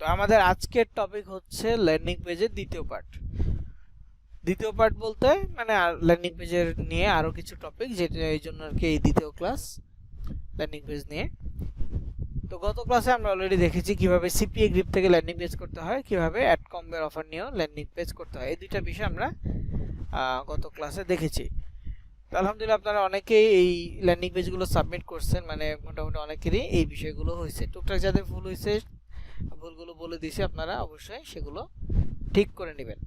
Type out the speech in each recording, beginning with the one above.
তো আমাদের আজকের টপিক হচ্ছে ল্যান্ডিং পেজের দ্বিতীয় পার্ট বলতে মানে ল্যান্ডিং পেজের নিয়ে আরো কিছু টপিক, যেটা এই জন্য আর কি এই দ্বিতীয় ক্লাস ল্যান্ডিং পেজ নিয়ে। তো গত ক্লাসে আমরা অলরেডি দেখেছি কিভাবে সিপিএ গ্রিপ থেকে ল্যান্ডিং পেজ করতে হয়, কিভাবে অ্যাড কম্বের অফার নিয়েও ল্যান্ডিং পেজ করতে হয়। এই দুইটা বিষয় আমরা গত ক্লাসে দেখেছি। তো আলহামদুলিল্লাহ আপনারা অনেকেই এই ল্যান্ডিং পেজগুলো সাবমিট করছেন, মানে মোটামুটি অনেকেরই এই বিষয়গুলো হয়েছে। টুকটাক যাদের ভুল হয়েছে, ভুলগুলো বলে দিয়েছি, আপনারা অবশ্যই সেগুলো ঠিক করে নেবেন।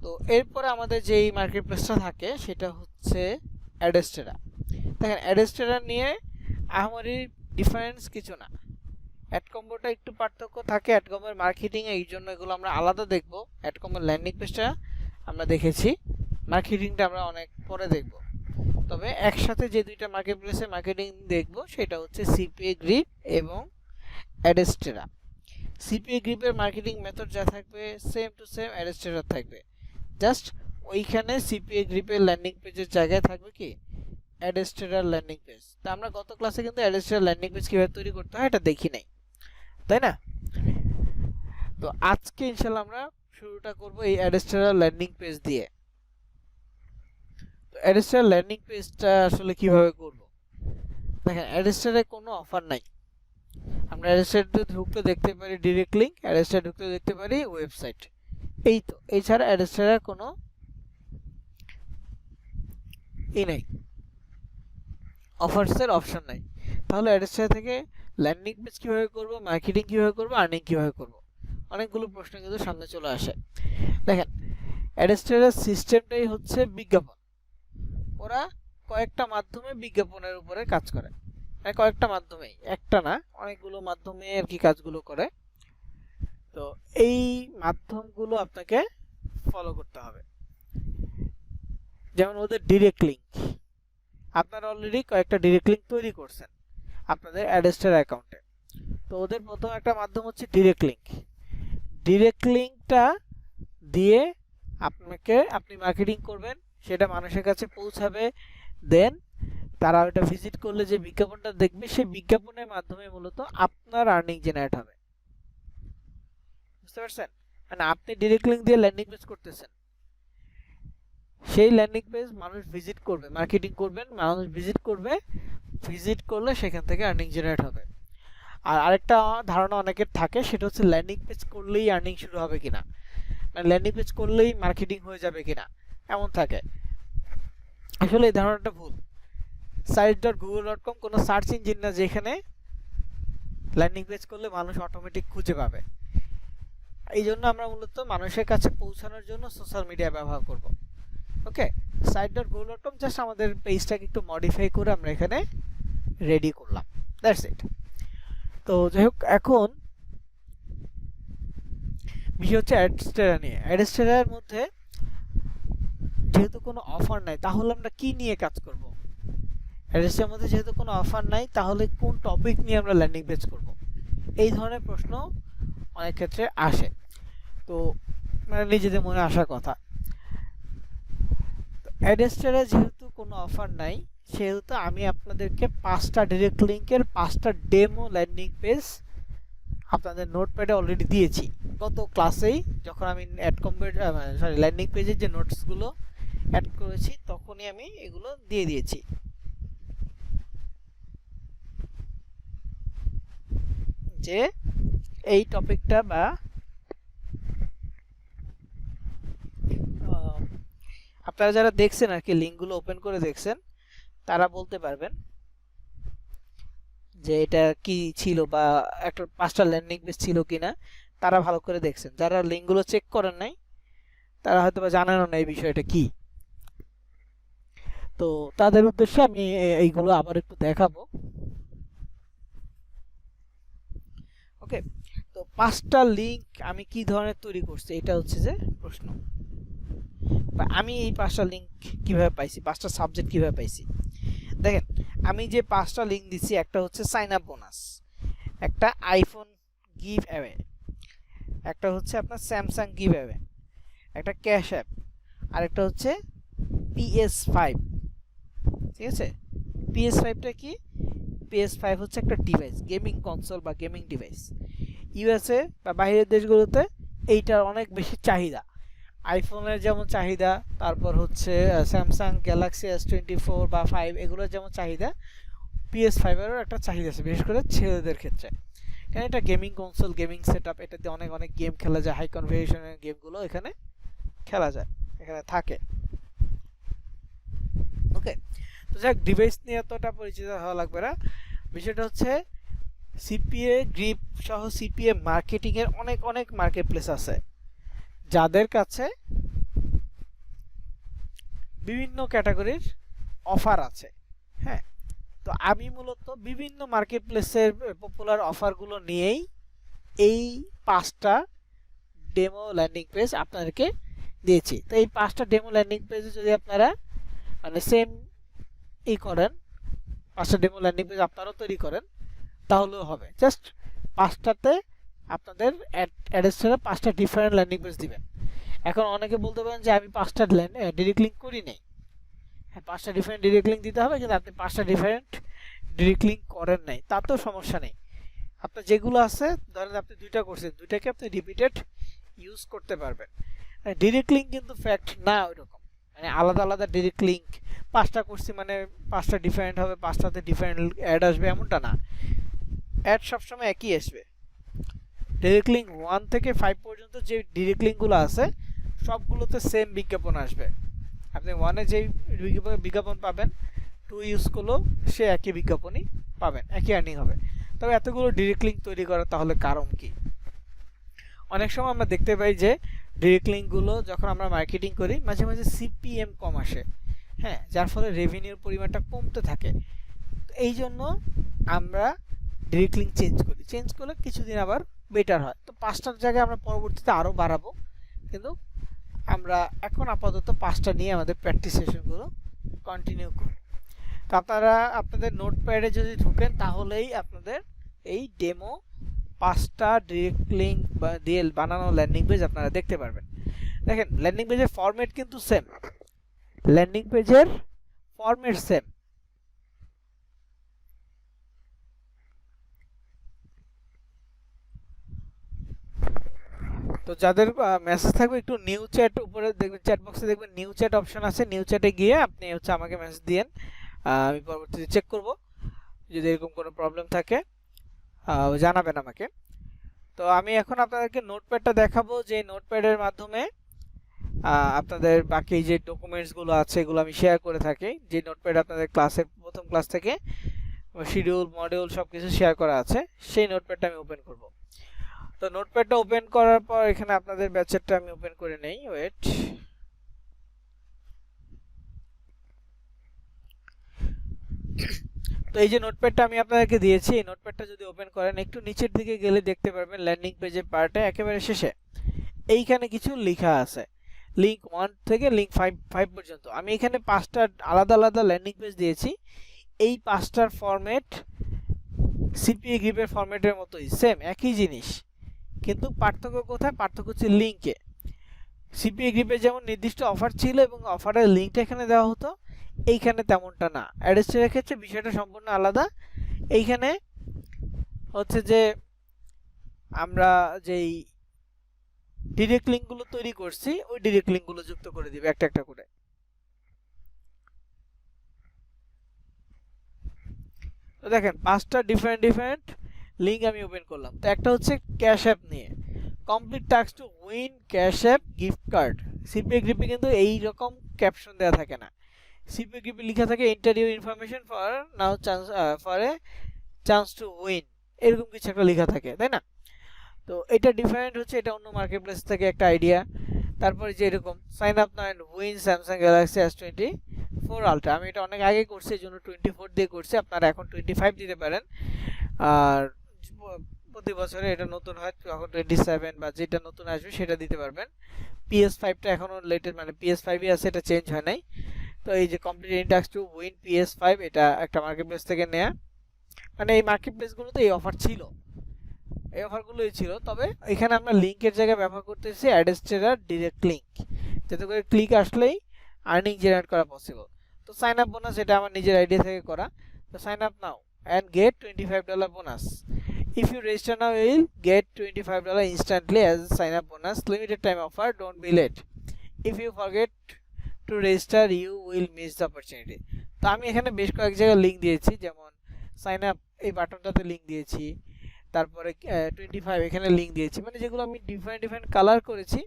তো এরপরে আমাদের যেই মার্কেট প্লেসটা থাকে সেটা হচ্ছে অ্যাডেস্টেরা। দেখেন অ্যাডেস্টেরা নিয়ে আহামরি ডিফারেন্স কিছু না, অ্যাড কম্বোটা একটু পার্থক্য থাকে অ্যাড কম্বোর মার্কেটিংয়ে, এই জন্য এগুলো আমরা আলাদা দেখব। অ্যাড কম্বোর ল্যান্ডিং পেজটা আমরা দেখেছি, মার্কেটিংটা আমরা অনেক পরে দেখব। তবে একসাথে যে দুইটা মার্কেট প্লেসে মার্কেটিং দেখব সেটা হচ্ছে সিপিএ গ্রিপ এবং অ্যাডেস্টেরা। সিপিএ গ্রিপের মার্কেটিং মেথড যা থাকবে সেম টু সেম অ্যাডেস্টেরার থাকবে, জাস্ট ওইখানে সিপিএ গ্রিপের ল্যান্ডিং পেজের জায়গায় থাকবে কি অ্যাডেস্টেরার ল্যান্ডিং পেজ। তা আমরা গত ক্লাসে কিন্তু অ্যাডেস্টেরার ল্যান্ডিং পেজ কীভাবে তৈরি করতে হয় এটা দেখি নাই, তাই না? তো আজকে ইনশাল্লাহ আমরা শুরুটা করব এই অ্যাডেস্টেরার ল্যান্ডিং পেজ দিয়ে। তো অ্যাডেস্টেরার ল্যান্ডিং পেজটা আসলে কিভাবে করব? দেখেন অ্যাডেস্টেরারে কোনো অফার নাই, আমরা অ্যাডেস্টেরাতে ঢুকতে দেখতে পারি ডিরেক্ট লিঙ্ক, অ্যাডেস্টেরা ঢুকতে দেখতে পারি ওয়েবসাইট, এই তো। এছাড়া অ্যাডেস্টেরার কোনো নাই, অফার্সের অপশন নাই। তাহলে অ্যাডেস্টেরা থেকে ল্যান্ডিং পেজ কীভাবে করব, মার্কেটিং কীভাবে করব, আর্নিং কীভাবে করব, অনেকগুলো প্রশ্ন কিন্তু সামনে চলে আসে। দেখেন অ্যাডেস্টেরার সিস্টেমটাই হচ্ছে বিজ্ঞাপন। ওরা কয়েকটা মাধ্যমে বিজ্ঞাপনের উপরে কাজ করে, মানে কয়েকটা মাধ্যমেই, একটা না অনেকগুলো মাধ্যমে আর কি কাজগুলো করে। তো এই মাধ্যমগুলো আপনাকে ফলো করতে হবে। যেমন ওদের ডিরেক্ট লিঙ্ক, আপনারা অলরেডি কয়েকটা ডিরেক্ট লিঙ্ক তৈরি করছেন আপনাদের অ্যাডেস্টেরা অ্যাকাউন্টে। তো ওদের প্রথম একটা মাধ্যম হচ্ছে ডিরেক্ট লিঙ্ক। ডিরেক্ট লিঙ্কটা দিয়ে আপনি মার্কেটিং করবেন, সেটা মানুষের কাছে পৌঁছাবে, দেন তারা ওটা ভিজিট করলে যে বিজ্ঞাপনটা দেখবে সেই বিজ্ঞাপনের মাধ্যমে মূলত আপনার আর্নিং জেনারেট হবে। বুঝতে পারছেন? মানে আপনি ডিরেক্ট লিঙ্ক দিয়ে ল্যান্ডিং পেজ করতেছেন, সেই ল্যান্ডিং পেজ মানুষ ভিজিট করবে, মার্কেটিং করবেন, মানুষ ভিজিট করবে, ভিজিট করলে সেখান থেকে আর্নিং জেনারেট হবে। আর আরেকটা ধারণা অনেকের থাকে, সেটা হচ্ছে ল্যান্ডিং পেজ করলেই আর্নিং শুরু হবে কিনা, মানে ল্যান্ডিং পেজ করলেই মার্কেটিং হয়ে যাবে কিনা, এমন থাকে। আসলে এই ধারণাটা ভুল। site.google.com কোনো সার্চ ইঞ্জিন না যেখানে ল্যান্ডিং পেজ করলে মানুষ অটোমেটিক খুঁজে পাবে। এই জন্য আমরা মূলত মানুষের কাছে পৌঁছানোর জন্য সোশ্যাল মিডিয়া ব্যবহার করব। ওকে, site.google.com জাস্ট আমাদের পেজটাকে একটু মডিফাই করে আমরা এখানে রেডি করলাম, দ্যাটস ইট। তো যাই হোক, এখন বিষয় হচ্ছে অ্যাডেস্টেরা নিয়ে। অ্যাডেস্টেরার মধ্যে যেহেতু কোনো অফার নাই, তাহলে আমরা কি নিয়ে কাজ করব? অ্যাডেস্টেরার মধ্যে যেহেতু কোনো অফার নাই, তাহলে কোন টপিক নিয়ে আমরা ল্যান্ডিং পেজ করব? এই ধরনের প্রশ্ন অনেক ক্ষেত্রে আসে, তো মানে নিজেদের মনে আসার কথা। অ্যাডেস্টেরা যেহেতু কোনো অফার নাই, সেহেতু আমি আপনাদেরকে 5টা ডিরেক্ট লিঙ্কের 5টা ডেমো ল্যান্ডিং পেজ আপনাদের নোটপ্যাডে অলরেডি দিয়েছি গত ক্লাসেই। যখন আমি ল্যান্ডিং পেজের যে নোটসগুলো অ্যাড করেছি তখনই আমি এগুলো দিয়ে দিয়েছি। যে এই টপিকটা বা আপনারা যারা দেখছেন আর কি লিঙ্কগুলো ওপেন করে দেখছেন, তারা বলতে পারবেন যে এটা কি ছিল বা একটা 5টা ল্যান্ডিং পেজ ছিল কিনা। তারা ভালো করে দেখছেন, যারা লিঙ্কগুলো চেক করেন নাই তারা হয়তো বা জানেনও না এই বিষয়টা কি। তো তাদের উদ্দেশ্যে আমি এইগুলো আবার একটু দেখাবো। ওকে, তো 5টা লিঙ্ক আমি কি ধরনের তৈরি করছি, এটা হচ্ছে যে প্রশ্ন। আমি এই 5টা লিঙ্ক কিভাবে পাইছি, 5টা সাবজেক্ট কিভাবে পাইছি? দেখেন আমি যে 5টা লিঙ্ক দিচ্ছি, একটা হচ্ছে সাইন আপ বোনাস, একটা আইফোন গিভ অ্যাওয়ে, একটা হচ্ছে আপনার স্যামসাং গিভ অ্যাওয়ে, একটা ক্যাশ অ্যাপ, আর একটা হচ্ছে PS5। ঠিক আছে, PS5টা কি? PS5 হচ্ছে একটা ডিভাইস, গেমিং কনসোল বা গেমিং ডিভাইস। ইউএসএ বা বাইরের দেশগুলোতে এইটার অনেক বেশি চাহিদা। আইফোনের যেমন চাহিদা, তারপর হচ্ছে স্যামসাং গ্যালাক্সি S24 বা 5 এগুলোর যেমন চাহিদা, PS5-এরও একটা চাহিদা আছে, বিশেষ করে ছেলেদের ক্ষেত্রে। কারণ এটা গেমিং কনসোল, গেমিং সেটআপ, এটাতে অনেক অনেক গেম খেলা যায়, হাই কনফিগারেশনের গেমগুলো এখানে খেলা যায়, এখানে থাকে। ওকে, তো যাক, ডিভাইস নিয়ে এতটা পরিচিত হওয়া লাগবে না। বিষয়টা হচ্ছে সিপিএ গ্রিপ সহ সিপিএ মার্কেটিংয়ের অনেক অনেক মার্কেট প্লেস আছে, যাদের কাছে বিভিন্ন ক্যাটাগরির অফার আছে। হ্যাঁ, তো আমি মূলত বিভিন্ন মার্কেট প্লেসের পপুলার অফারগুলো নিয়েই এই 5টা ডেমো ল্যান্ডিং পেজ আপনাদেরকে দিয়েছি। তো এই 5টা ডেমো ল্যান্ডিং পেজে যদি আপনারা মানে সেম করেন, 5টা ডেমো ল্যান্ডিং পেজ আপনারাও তৈরি করেন, তাহলেও হবে। জাস্ট 5টাতে আপনাদের অ্যাড্রেসটা 5টা ডিফারেন্ট ল্যান্ডিং পেজ দিবেন। এখন অনেকে বলতে পারেন যে আমি 5টা ডিরেক্ট লিঙ্ক করি নাই। হ্যাঁ, 5টা ডিফারেন্ট ডিরেক্ট লিঙ্ক দিতে হবে, কিন্তু আপনি 5টা ডিফারেন্ট ডিরেক্ট লিঙ্ক করেন নাই, তাতেও সমস্যা নেই। আপনার যেগুলো আছে, ধরেন আপনি 2টা করছেন, 2টাকে আপনি রিপিটেড ইউজ করতে পারবেন। ডিরেক্ট লিঙ্ক কিন্তু ফ্যাক্ট না ওইরকম, মানে আলাদা আলাদা ডিরেক্ট লিঙ্ক 5টা করছি মানে 5টা ডিফারেন্ট হবে, 5টাতে ডিফারেন্ট অ্যাড আসবে এমনটা না। অ্যাড সবসময় একই আসবে। ডিরেক্ট লিঙ্ক 1 থেকে 5 পর্যন্ত যে ডিরেক্ট লিঙ্কগুলো আছে সবগুলোতে সেম বিজ্ঞাপন আসবে। আপনি 1-এ যেই বিজ্ঞাপন পাবেন, 2 ইউজ করলেও সে একই বিজ্ঞাপনই পাবেন, একই আর্নিং হবে। তবে এতগুলো ডিরেক্ট লিঙ্ক তৈরি করা তাহলে কারণ কি? অনেক সময় আমরা দেখতে পাই যে ডিরেক্ট লিঙ্কগুলো যখন আমরা মার্কেটিং করি, মাঝে মাঝে সিপিএম কম আসে। হ্যাঁ, যার ফলে রেভিনিউর পরিমাণটা কমতে থাকে। এই জন্য আমরা ডিরেক্ট লিঙ্ক চেঞ্জ করলে কিছুদিন আবার বেটার হয়। তো 5টার জায়গায় আমরা পরবর্তীতে আরও বাড়াবো, কিন্তু আমরা এখন আপাতত 5টা নিয়ে আমাদের প্র্যাকটিস সেশনগুলো কন্টিনিউ করব। তো আপনারা আপনাদের নোটপ্যাডে যদি ঢুকেন, তাহলেই আপনাদের এই ডেমো 5টা ডিরেক্ট লিঙ্ক দিয়ে বানানো ল্যান্ডিং পেজ আপনারা দেখতে পারবেন। দেখেন, ল্যান্ডিং পেজের ফরম্যাট কিন্তু সেম, ল্যান্ডিং পেজের ফরম্যাট সেম। তো যাদের মেসেজ থাকবে, একটু নিউ চ্যাট উপরে দেখবেন, চ্যাট বক্সে দেখবেন নিউ চ্যাট অপশন আছে, নিউ চ্যাটে গিয়ে আপনি হচ্ছে আমাকে মেসেজ দিয়েন, আমি পরবর্তীতে চেক করব। যদি এরকম কোনো প্রবলেম থাকে জানাবেন আমাকে। তো আমি এখন আপনাদেরকে নোটপ্যাডটা দেখাবো, যে নোটপ্যাডের মাধ্যমে আপনাদের বাকি যে ডকুমেন্টসগুলো আছে এগুলো আমি শেয়ার করে থাকি। যে নোটপ্যাড আপনাদের ক্লাসের প্রথম ক্লাস থেকে শিডিউল, মডিউল সব কিছু শেয়ার করা আছে, সেই নোটপ্যাডটা আমি ওপেন করব। তো নোটপ্যাডটা ওপেন করার পর এখানে আপনাদের ব্যাচেরটা আমি ওপেন করে নেই, ওয়েট। তো এই যে নোটপ্যাডটা আমি আপনাদেরকে দিয়েছি, এই নোটপ্যাডটা যদি ওপেন করেন, একটু নিচের দিকে গেলে দেখতে পারবেন ল্যান্ডিং পেজের পার্টে একেবারে শেষে এইখানে কিছু লেখা আছে, লিঙ্ক 1 থেকে লিঙ্ক 5 পর্যন্ত। আমি এখানে 5টা আলাদা আলাদা ল্যান্ডিং পেজ দিয়েছি। এই 5টার ফরম্যাট সিপিএ গ্রিপের ফরম্যাটের মতোই, সেম একই জিনিস, কিন্তু পার্থক্য কোথায়? পার্থক্য হচ্ছে লিঙ্কে। সিপিএ গ্রিপে যেমন নির্দিষ্ট অফার ছিল এবং অফারের লিঙ্কটা এখানে দেওয়া হতো, এইখানে তেমনটা না। অ্যাড্রেসের ক্ষেত্রে বিষয়টা সম্পূর্ণ আলাদা। এইখানে হচ্ছে যে আমরা যেই ডিরেক্ট লিঙ্কগুলো তৈরি করছি, ওই ডিরেক্ট লিঙ্কগুলো যুক্ত করে দিবে একটা একটা করে। তো দেখেন, 5টা ডিফারেন্ট লিঙ্ক আমি ওপেন করলাম। তো একটা হচ্ছে ক্যাশ অ্যাপ নিয়ে, complete task to win cash app gift card. CPA গ্রিপে কিন্তু এই রকম ক্যাপশন দেওয়া থাকে না, সিপিএ গ্রিপে লেখা থাকে enter your information for now chance for a chance to win, এরকম কিছু একটা লেখা থাকে, তাই না? তো এটা ডিফারেন্ট হচ্ছে, এটা অন্য মার্কেট প্লেস থেকে একটা আইডিয়া। তারপরে যে এরকম sign up now and win Samsung Galaxy S24 ultra, আমি এটা অনেক আগে করছি, এই জন্য 24 দিয়ে করছি, আপনারা এখন 25 দিতে পারেন। আর প্রতি বছরে এটা নতুন হয়, তখন 27 বা যেটা নতুন আসবে সেটা দিতে পারবেন। PS5টা এখনও লেটেস্ট, মানে PS5ই আছে, এটা চেঞ্জ হয় নাই। তো এই যে কমপ্লিট ইনটাক্স টু উইন PS5, এটা একটা মার্কেট প্লেস থেকে নেয়া, মানে এই মার্কেট প্লেসগুলোতে এই অফার ছিল, এই অফারগুলোই ছিল। তবে এখানে আমরা লিঙ্কের জায়গায় ব্যবহার করতেছি অ্যাড্রেসের ডিরেক্ট লিঙ্ক, যাতে করে ক্লিক আসলেই আর্নিং জেনারেট করা পসিবল। তো সাইন আপ বোনাস, এটা আমার নিজের আইডিয়া থেকে করা। তো sign up now and get $25 bonus. If you register now, you will get $25 instantly as a sign up bonus. Limited time offer, don't be late. If you forget to register, you will miss the opportunity. তো আমি এখানে বেশ কয়েক জায়গায় link দিয়েছি, যেমন sign up এই বাটনটাতে link দিয়েছি, তারপরে 25 এখানে লিংক দিয়েছি, মানে যেগুলো আমি ডিফারেন্ট কালার করেছি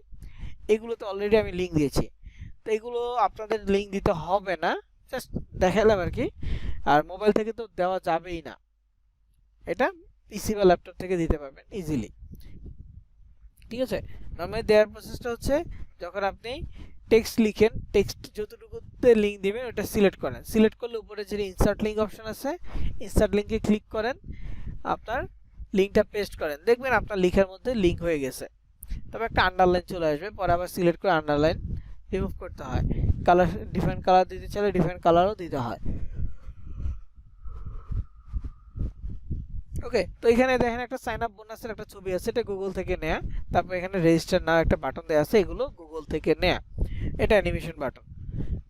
এগুলোতে অলরেডি আমি লিংক দিয়েছি। তো এগুলো আপনাদের লিংক দিতে হবে না, জাস্ট দেখালাম আর কি। আর মোবাইল থেকে তো দেওয়া যাবেই না, এটা পিসি বা ল্যাপটপ থেকে দিতে পারবেন ইজিলি, ঠিক আছে। নরমালি দেওয়ার প্রসেসটা হচ্ছে, যখন আপনি টেক্সট লিখেন, টেক্সট যতটুকুতে লিংক দিবেন ওটা সিলেক্ট করেন, সিলেক্ট করলে উপরে যে ইনসার্ট লিংক অপশন আছে, ইনসার্ট লিংকে ক্লিক করেন, আপনার লিংকটা পেস্ট করেন, দেখবেন আপনার লিখার মধ্যে লিংক হয়ে গেছে। তবে একটা আন্ডারলাইন চলে আসবে, পরে আবার সিলেক্ট করে আন্ডারলাইন রিমুভ করতে হয়। কালার ডিফারেন্ট কালার দিতে চাইলে ডিফারেন্ট কালারও দিতে হয়। ওকে, তো এখানে দেখেন একটা সাইন আপ বোনাসের একটা ছবি আছে, এটা গুগল থেকে নেয়া। তারপর এখানে রেজিস্টার নাও একটা বাটন দেওয়া আছে, এগুলো গুগল থেকে নেয়া। এটা অ্যানিমেশন বাটন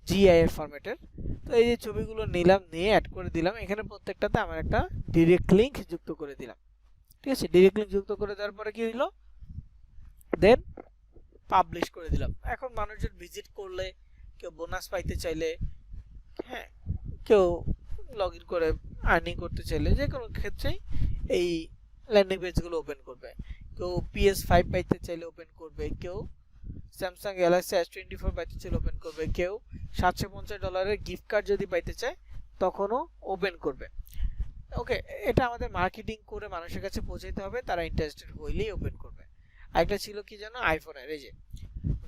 জিআইএফ ফরম্যাটের। তো এই যে ছবিগুলো নিলাম, নিয়ে অ্যাড করে দিলাম। এখানে প্রত্যেকটাতে আমার একটা ডিরেক্ট লিংক যুক্ত করে দিলাম, ঠিক আছে। ডিরেক্ট লিংক যুক্ত করে দেওয়ার পরে কি হলো, দেন পাবলিশ করে দিলাম। এখন মানুষজন ভিজিট করলে, কেউ বোনাস পাইতে চাইলে, হ্যাঁ, কেউ লগ ইন করে আর্নিং করতে চাইলে, যে কোনো ক্ষেত্রেই এই ল্যান্ডিং পেজগুলো ওপেন করবে। কেউ PS5 পাইতে চাইলে ওপেন করবে, কেউ স্যামসাং গ্যালাক্সি S24 পাইতে চাইলে ওপেন করবে, কেউ $750 গিফট কার্ড যদি পাইতে চায় তখনও ওপেন করবে। ওকে, এটা আমাদের মার্কেটিং করে মানুষের কাছে পৌঁছাতে হবে, তারা ইন্টারেস্টেড হইলেই ওপেন করবে। আরেকটা ছিল কি জানো, আইফোনের, এই যে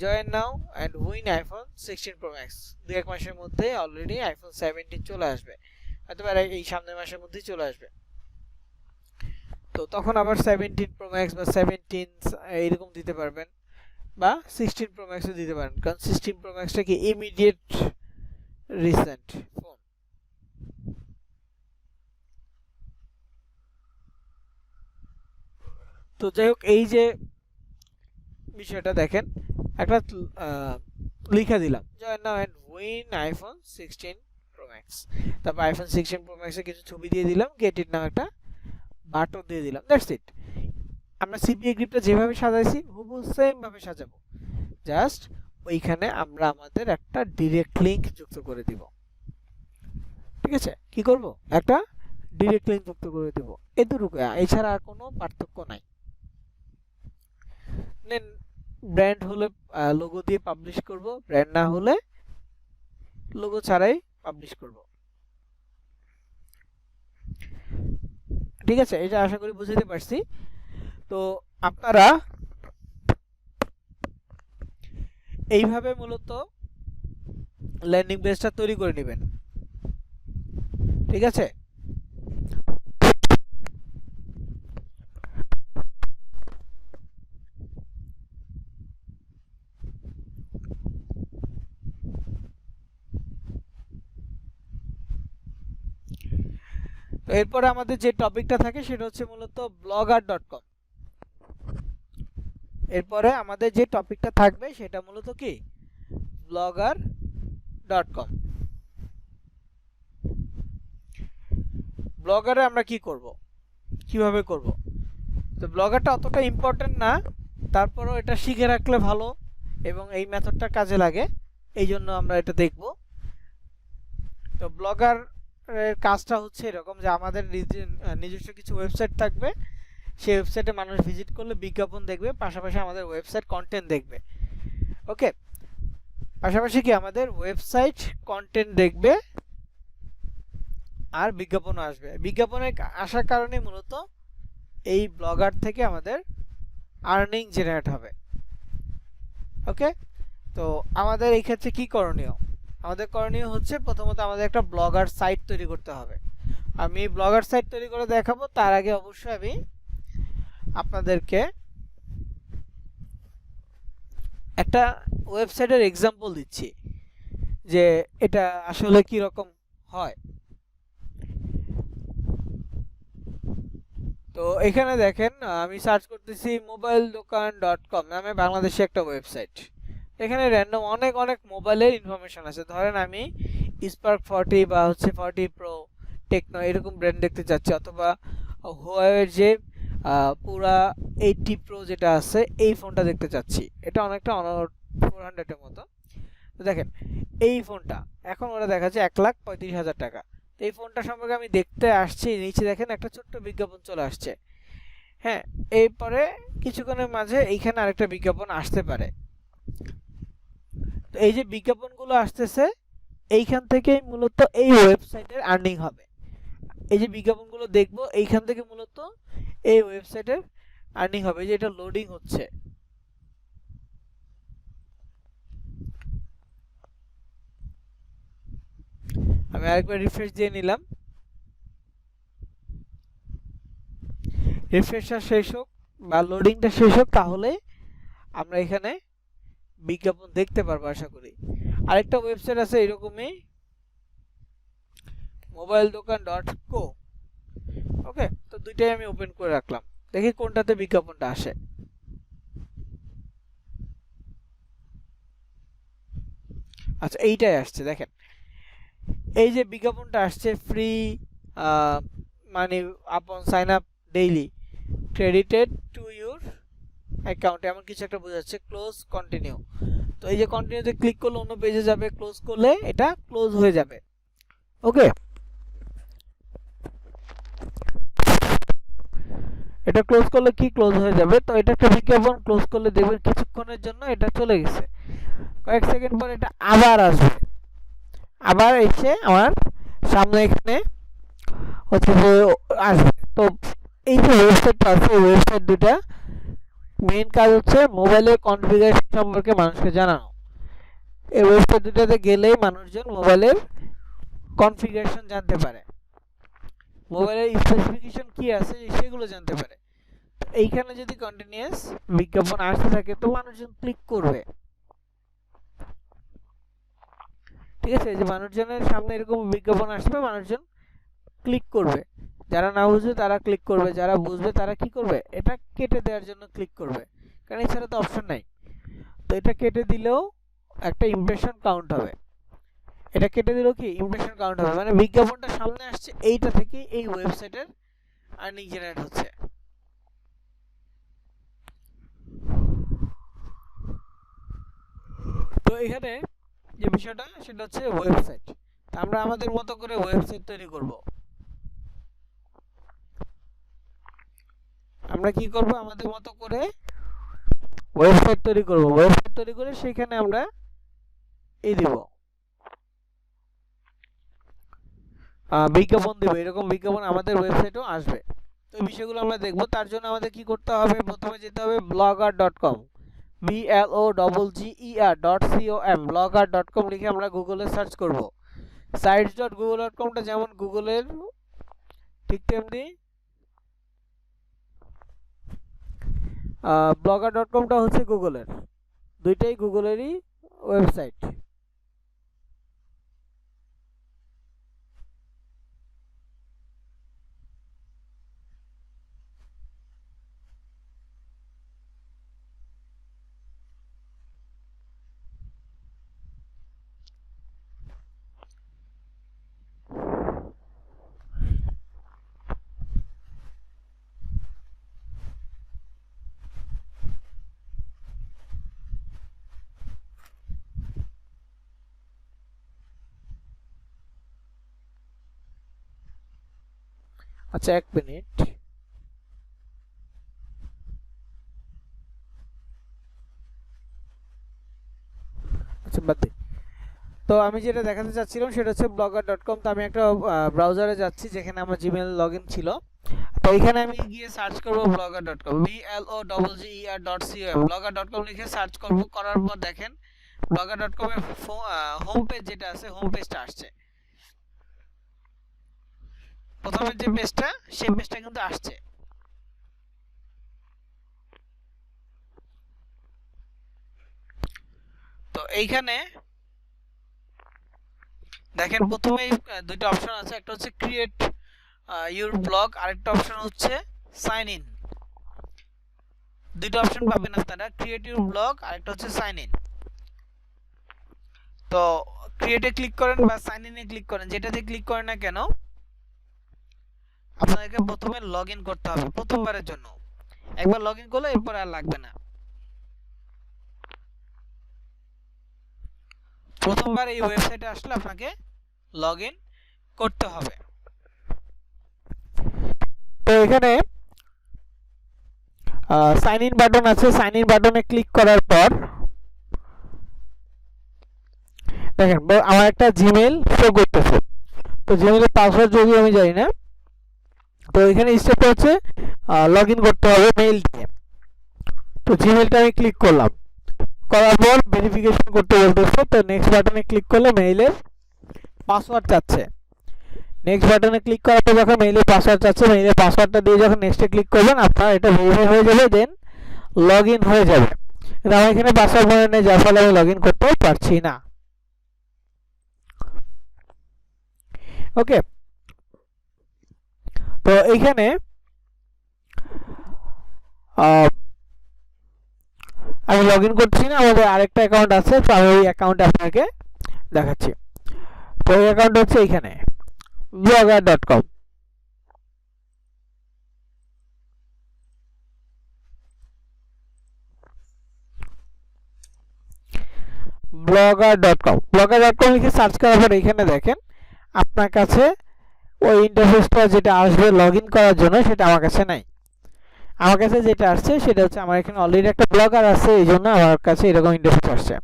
join now and win iPhone 16 Pro Max। 2-1 মাসের মধ্যে অলরেডি iPhone 17 চলে আসবে, অথবা এই সামনের মাসের মধ্যেই চলে আসবে। তো তখন আবার 17 Pro Max বা 17 এইরকম দিতে পারবেন, বা 16 Pro Max ও দিতে পারেন, কারণ 16 Pro Max টা কি ইমিডিয়েট রিসেন্ট ফোন। তো যাই হোক, এই যে বিষয়টা দেখেন, একটা লিখে দিলাম join now and win iPhone 16 Pro Max। তারপর iPhone 16 Pro Max এর কিছু ছবি দিয়ে দিলাম, গেট ইট নাও একটা বাটন দিয়ে দিলাম, দ্যাটস ইট। আমরা সিপিএ গ্রিপটা যেভাবে সাজাইছি হুবহু সেম ভাবে সাজাবো, জাস্ট ওইখানে আমরা আমাদের একটা ডিরেক্ট লিংক যুক্ত করে দিব, ঠিক আছে। কি করব, একটা ডিরেক্ট লিংক যুক্ত করে দিব, এতটুকু, এছাড়া আর কোনো পার্থক্য নাই। ব্র্যান্ড হলে লোগো দিয়ে পাবলিশ করব, ব্র্যান্ড না হলে লোগো ছাড়াই পাবলিশ করব, ঠিক আছে। এটা আশা করি বুঝতে পারছি। তো আপনারা এইভাবে মূলত ল্যান্ডিং পেজটা তৈরি করে নেবেন, ঠিক আছে। তো এরপরে আমাদের যে টপিকটা থাকে সেটা হচ্ছে মূলত blogger.com। এরপরে আমাদের যে টপিকটা থাকবে সেটা মূলত কি, blogger.com। ব্লগারে আমরা কি করব, কিভাবে করব। তো ব্লগারটা অতটা ইম্পর্টেন্ট না, তারপরেও এটা শিখে রাখলে ভালো এবং এই মেথডটা কাজে লাগে, এই জন্য আমরা এটা দেখব। তো ব্লগার এর কাজটা হচ্ছে এরকম যে আমাদের নিজস্ব কিছু ওয়েবসাইট থাকবে, সেই ওয়েবসাইটে মানুষ ভিজিট করলে বিজ্ঞাপন দেখবে, পাশাপাশি আমাদের ওয়েবসাইট কন্টেন্ট দেখবে। ওকে, পাশাপাশি কি আমাদের ওয়েবসাইট কন্টেন্ট দেখবে আর বিজ্ঞাপনও আসবে। বিজ্ঞাপনে আসার কারণে মূলত এই ব্লগার থেকে আমাদের আর্নিং জেনারেট হবে। ওকে, তো আমাদের এই ক্ষেত্রে কি করণীয়, আমাদের করণীয় হচ্ছে প্রথমত আমাদের একটা ব্লগার সাইট তৈরি করতে হবে। আমি ব্লগার সাইট তৈরি করে দেখাবো, তার আগে অবশ্যই আমি আপনাদেরকে একটা ওয়েবসাইটের এক্সাম্পল দিচ্ছি যে এটা আসলে কি রকম হয়। তো এখানে দেখেন, আমি সার্চ করতেছি mobiledokkan.com নামে বাংলাদেশে একটা ওয়েবসাইট। এখানে র্যান্ডম অনেক মোবাইলের ইনফরমেশন আছে। ধরেন আমি স্পার্ক 40 বা হচ্ছে 40 প্রো টেকনো এরকম ব্র্যান্ড দেখতে চাচ্ছি, অথবা হুয়াওয়ের যে পুরা 80 প্রো যেটা আছে এই ফোনটা দেখতে চাচ্ছি, এটা অনেকটা অনর 400 এর মতো। তো দেখেন এই ফোনটা এখন ওরা দেখাচ্ছে 1,35,000 টাকা। তো এই ফোনটা সম্পর্কে আমি দেখতে আসছি, নিচে দেখেন একটা ছোট্ট বিজ্ঞাপন চলে আসছে। হ্যাঁ, এরপরে কিছুক্ষণের মাঝে এইখানে আরেকটা বিজ্ঞাপন আসতে পারে। তো এই যে বিজ্ঞাপনগুলো আসতেছে এইখান থেকেই মূলত এই ওয়েবসাইটের আর্নিং হবে। এই যে বিজ্ঞাপনগুলো দেখবো এইখান থেকে মূলত এই ওয়েবসাইটের আর্নিং হবে। যে এটা লোডিং হচ্ছে, আমি আরেকবার রিফ্রেশ দিয়ে নিলাম। রিফ্রেশটা শেষ হোক বা লোডিংটা শেষ হোক, তাহলে আমরা এখানে বিজ্ঞাপন দেখতে পারবো আশা করি। আরেকটা ওয়েবসাইট আছে এরকমই, মোবাইল দোকান .co। ওকে, তো দুইটাই আমি ওপেন করে রাখলাম, দেখি কোনটাতে বিজ্ঞাপনটা আসে। আচ্ছা, এইটাই আসছে। দেখেন এই যে বিজ্ঞাপনটা আসছে, free money upon sign up daily credited to your account, এমন কিছু একটা বোঝাচ্ছে। Close continue. তো এই যে কন্টিনিউতে ক্লিক করলে অন্য পেজে যাবে, ক্লোজ করলে এটা ক্লোজ হয়ে যাবে। ওকে, এটা ক্লোজ করলে কি ক্লোজ হয়ে যাবে? তো এটা একটা বিজ্ঞাপন, ক্লোজ করলে দেখবেন কিছুক্ষণের জন্য এটা চলে গেছে, কয়েক সেকেন্ড পর এটা আবার আসবে, আবার এসে আমার সামনে এখানে হচ্ছে যে আসবে। তো এই যে ওয়েবসাইটটা আছে, ওয়েবসাইট দুটা মেইন কাজ হচ্ছে মোবাইলের কনফিগারেশন সম্পর্কে মানুষকে জানানো। এই ওয়েবসাইট দুটাতে গেলেই মানুষজন মোবাইলের কনফিগারেশন জানতে পারে, মোবাইলের স্পেসিফিকেশন কি আছে সেগুলো জানতে পারে। এইখানে যদি কন্টিনিউয়াস বিজ্ঞাপন আসতে থাকে তো মানুষজন ক্লিক করবে। ঠিক আছে, যে মানুষজনের সামনে এরকম বিজ্ঞাপন আসবে, মানুষজন ক্লিক করবে। যারা না বুঝবে তারা ক্লিক করবে, যারা বুঝবে তারা কি করবে, এটা কেটে দেওয়ার জন্য ক্লিক করবে, কারণ এছাড়া তো অপশন নাই। তো এটা কেটে দিলেও একটা ইমপ্রেশন কাউন্ট হবে, এটা কেটে দিলেও কি ইমপ্রেশন কাউন্ট হবে, মানে বিজ্ঞাপনটা সামনে আসছে এইটা থেকে এই ওয়েবসাইটের আর্নিং জেনারেট হচ্ছে। তো এখানে যে বিষয়টা সেটা হচ্ছে ওয়েবসাইট। আমরা আমাদের মতো করে ওয়েবসাইট তৈরি করব। আমরা কি করব, আমাদের মতো করে ওয়েবসাইট তৈরি করব। ওয়েবসাইট তৈরি করে সেখানে আমরা এই দিব, বিজ্ঞাপন দিব। এরকম বিজ্ঞাপন আমাদের ওয়েবসাইটেও আসবে। তো এই বিষয়গুলো আমরা দেখব। তার জন্য আমাদের কি করতে হবে, প্রথমে যেতে হবে blogger.com, blogger.com, blogger.com লিখে আমরা গুগলে সার্চ করব। sites.google.comটা যেমন গুগলের, ঠিক তেমনি blogger.comটা হচ্ছে গুগলের, দুইটাই গুগলেরই ওয়েবসাইট। আচ্ছা, এক মিনিট। আচ্ছা, বাদ দিন। তো আমি যেটা দেখাতে চাচ্ছিলাম সেটা হচ্ছে blogger.com। তো আমি একটা ব্রাউজারে যাচ্ছি যেখানে আমার জিমেল লগইন ছিল। তো এখানে আমি গিয়ে সার্চ করব blogger.com, blogger.com, blogger.com লিখে সার্চ করব। করার পর দেখেন blogger.com এর হোম পেজ যেটা আছে, হোম পেজটা আসছে। প্রথমে যে পেজটা, সেই পেজটা কিন্তু আসছে। তো এইখানে দেখেন প্রথমে দুইটা অপশন আছে, একটা হচ্ছে ক্রিয়েট ইউর ব্লগ, আরেকটা অপশন হচ্ছে সাইন ইন। দুইটা অপশন পাবেন আপনারা, ক্রিয়েট ইউর ব্লগ আরেকটা হচ্ছে সাইন ইন। তো ক্রিয়েটে ক্লিক করেন বা সাইন ইনে ক্লিক করেন, যেটাতে ক্লিক করেন না কেন আপনাদেরকে প্রথমে লগ ইন করতে হবে প্রথমবারের জন্য। একবার লগ ইন করলে এরপর আর লাগবে না। প্রথমবার এই ওয়েবসাইটে আসলে আপনাকে লগ ইন করতে হবে। তো এখানে সাইন ইন বাটন আছে, সাইন ইন বাটনে ক্লিক করার পর দেখেন আমার একটা জিমেইল শো করতেছে। তো জিমেইলের পাসওয়ার্ড যদি আমি জানি না, তো এখানে স্টেপটা হচ্ছে লগ ইন করতে হবে মেইল দিয়ে। তো জিমেইলটা আমি ক্লিক করলাম, করার পর ভেরিফিকেশন করতে বলতেছে। তো নেক্সট বাটনে ক্লিক করলে মেইলের পাসওয়ার্ড চাচ্ছে। নেক্সট বাটনে ক্লিক করার পর যখন মেইলের পাসওয়ার্ড চাচ্ছে, মেইলের পাসওয়ার্ডটা দিয়ে যখন নেক্সটে ক্লিক করবেন আপনার এটা ভেরিফাই হয়ে যাবে, দেন লগ ইন হয়ে যাবে। কিন্তু আমার এখানে পাসওয়ার্ড মনে নেই, যার ফলে আমি লগ ইন করতে পারছি না। ওকে, তো এইখানে আমি লগ ইন করছি না, আমাদের আরেকটা অ্যাকাউন্ট আছে, তো আমি ওই অ্যাকাউন্টে আপনাকে দেখাচ্ছি। তো ওই অ্যাকাউন্ট হচ্ছে এইখানে blogger.com। blogger.com লিখে সার্চ করার পর এখানে দেখেন আপনার কাছে ওই ইন্টারফেসটা যেটা আসবে লগ ইন করার জন্য সেটা আমার কাছে নাই। আমার কাছে যেটা আসছে সেটা হচ্ছে আমার এখানে অলরেডি একটা ব্লগার আছে, এই জন্য আমার কাছে এরকম ইন্টারফেস আসছে।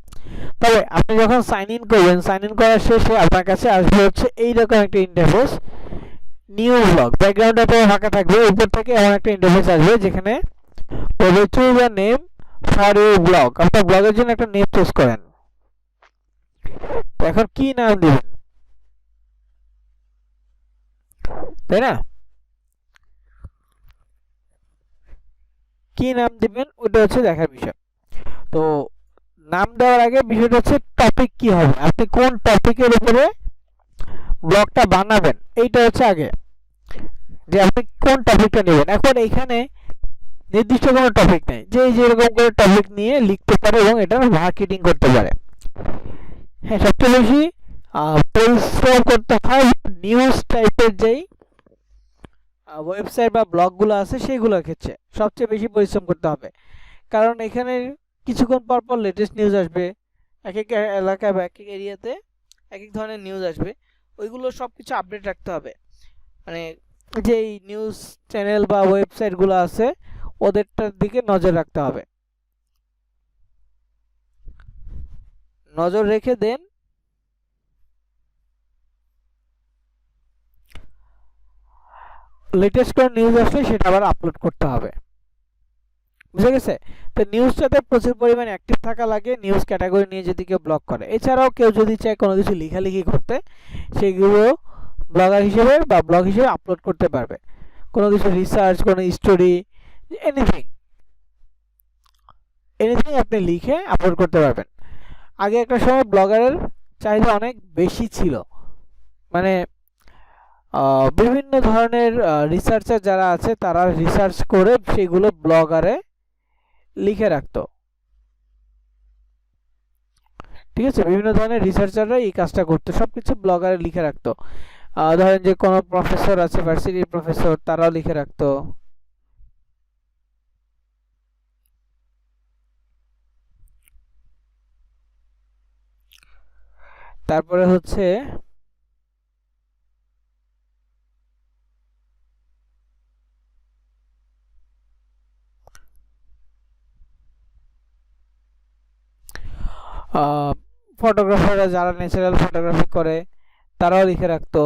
তবে আপনি যখন সাইন ইন করবেন, সাইন ইন করার শেষে আপনার কাছে আসবে হচ্ছে এইরকম একটা ইন্টারফেস, নিউ ব্লগ। ব্যাকগ্রাউন্ডটা ফাঁকা থাকবে, উপর থেকে এমন একটা ইন্টারফেস আসবে যেখানে বলবে choose a name for your blog. আপনার ব্লগের জন্য একটা নেম চুজ করেন। এখন কি নাম দিবেন, তাই না? কি নাম দিবেন ওটা হচ্ছে দেখার বিষয়। তো নাম দেওয়ার আগে বিষয়টা হচ্ছে টপিক কি হবে, আপনি কোন টপিকের উপরে ব্লগটা বানাবেন এইটা হচ্ছে আগে, যে আপনি কোন টপিকটা নেবেন। এখন এইখানে নির্দিষ্ট কোনো টপিক নেই, যে যেরকম করে টপিক নিয়ে লিখতে পারে এবং এটা মার্কেটিং করতে পারে। হ্যাঁ, সবচেয়ে বেশি পরিশ্রম করতে হয় নিউজ টাইপের যেই ওয়েবসাইট বা ব্লগগুলো আছে সেইগুলোর ক্ষেত্রে সবচেয়ে বেশি পরিশ্রম করতে হবে, কারণ এখানে কিছুক্ষণ পর পর লেটেস্ট নিউজ আসবে। এক এক এলাকায় বা এক এক এরিয়াতে এক এক ধরনের নিউজ আসবে, ওইগুলো সব কিছু আপডেট রাখতে হবে। মানে যেই নিউজ চ্যানেল বা ওয়েবসাইটগুলো আছে ওদেরটার দিকে নজর রাখতে হবে। নজর রেখে দেন লেটেস্ট কোন নিউজ আসলে সেটা আবার আপলোড করতে হবে। বুঝে গেছে? তো নিউজটাতে প্রচুর পরিমাণে অ্যাক্টিভ থাকা লাগে, নিউজ ক্যাটাগরি নিয়ে যদি কেউ ব্লগ করে। এছাড়াও কেউ যদি চায় কোনো কিছু লেখালেখি করতে, সেগুলো ব্লগার হিসেবে বা ব্লগ হিসেবে আপলোড করতে পারবে। কোনো কিছু রিসার্চ, কোনো স্টোরি, এনিথিং এনিথিং আপনি লিখে আপলোড করতে পারবেন। আগে একটা সময় ব্লগারের চাহিদা অনেক বেশি ছিল, মানে বিভিন্ন ধরনের রিসার্চার যারা আছে তারা রিসার্চ করে সেগুলো ব্লগারে লিখে রাখতো। ঠিক আছে, বিভিন্ন ধরনের রিসার্চাররা এই কাজটা করতো, সবকিছু ব্লগারে লিখে রাখতো। ধরেন যে কোনো প্রফেসর আছে, ভার্সিটির প্রফেসর, তারাও লিখে রাখতো। তারপরে হচ্ছে ফটোগ্রাফাররা যারা ন্যাচারাল ফটোগ্রাফি করে তারাও লিখে রাখতো।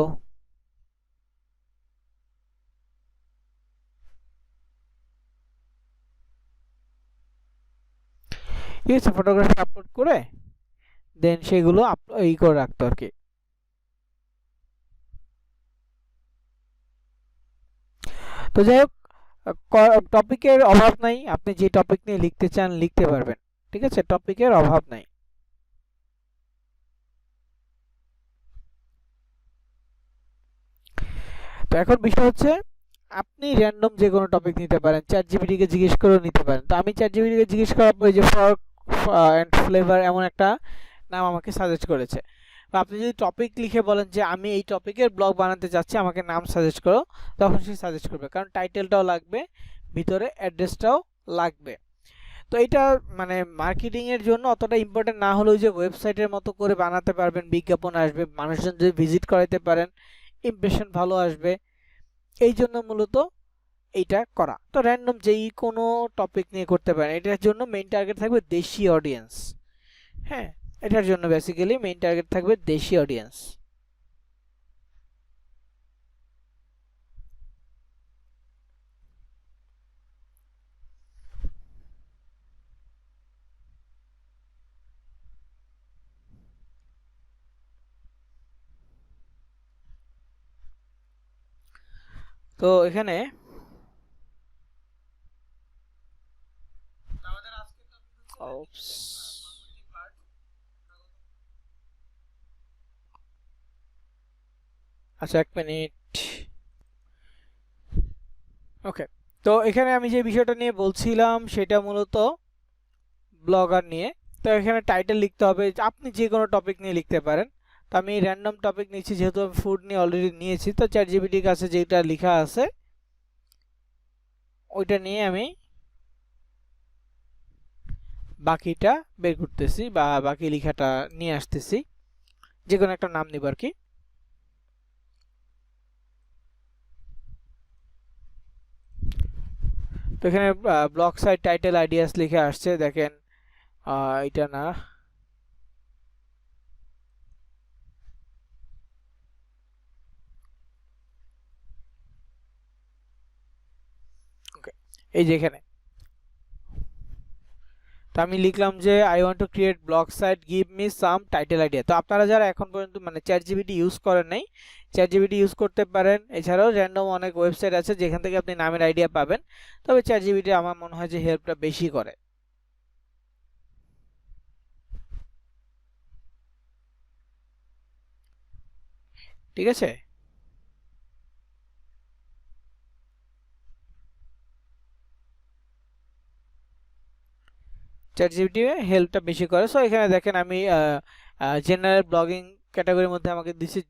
ঠিক আছে, ফটোগ্রাফি আপলোড করে দেন সেগুলো ই করে রাখতো আর কি। তো যাই হোক, টপিকের অভাব নাই, আপনি যে টপিক নিয়ে লিখতে চান লিখতে পারবেন। ঠিক আছে, টপিকের অভাব নাই। তো এখন বিষয় হচ্ছে আপনি র্যান্ডম যে কোনো টপিক নিতে পারেন, চ্যাট জিপিটিকে জিজ্ঞেস করেও নিতে পারেন। তো আমি চ্যাট জিপিটিকে জিজ্ঞেস করার পরে যে ফর্ক অ্যান্ড ফ্লেভার এমন একটা নাম আমাকে সাজেস্ট করেছে। বা আপনি যদি টপিক লিখে বলেন যে আমি এই টপিকের ব্লগ বানাতে চাচ্ছি, আমাকে নাম সাজেস্ট করো, তখন সে সাজেস্ট করবে, কারণ টাইটেলটাও লাগবে, ভিতরে অ্যাড্রেসটাও লাগবে। তো এটা মানে মার্কেটিং এর জন্য অতটা ইম্পর্টেন্ট না হলেও যে ওয়েবসাইটের মতো করে বানাতে পারবেন, বিজ্ঞাপন আসবে, মানুষজন যদি ভিজিট করাইতে পারেন, ইমপ্রেশন ভালো আসবে, এই জন্য মূলত এইটা করা। তো র্যান্ডম যেই কোনো টপিক নিয়ে করতে পারেন। এটার জন্য মেইন টার্গেট থাকবে দেশি অডিয়েন্স। হ্যাঁ, এটার জন্য বেসিক্যালি মেইন টার্গেট থাকবে দেশি অডিয়েন্স। তো এখানে আচ্ছা, 1 মিনিট। ওকে, তো এখানে আমি যে বিষয়টা নিয়ে বলছিলাম সেটা মূলত ব্লগার নিয়ে। তো এখানে টাইটেল লিখতে হবে, আপনি যে কোনো টপিক নিয়ে লিখতে পারেন। তো আমি র্যান্ডম টপিক নিচ্ছি, যেহেতু আমি ফুড নিয়ে অলরেডি নিয়েছি, তো চ্যাট জিপিটির কাছে যেটা লেখা আছে ওইটা নিয়ে আমি বাকিটা বের করতেছি, বা বাকি লেখাটা নিয়ে আসতেছি, যে কোনো একটা নাম নিব আর কি। তো এখানে ব্লগ সাইট টাইটেল আইডিয়াস লিখে আসছে, দেখেন এটা না, ওকে, এই যে এখানে। তো আমি লিখলাম যে I want to create blog site, give me some title idea. তো আপনারা যারা এখন পর্যন্ত মানে চ্যাট জিপিটি ইউজ করেন নাই, চ্যাট জিপিটি ইউজ করতে পারেন। এছাড়াও র্যান্ডম অনেক ওয়েবসাইট আছে যেখান থেকে আপনি নামের আইডিয়া পাবেন, তবে চ্যাট জিপিটি আমার মনে হয় যে হেল্পটা বেশি করে। ঠিক আছে, চ্যাট জিপিটি হেল্পটা বেশি করে। সো এখানে দেখেন আমি জেনারেল ব্লগিং ক্যাটাগরির মধ্যে আমাকে দিচ্ছে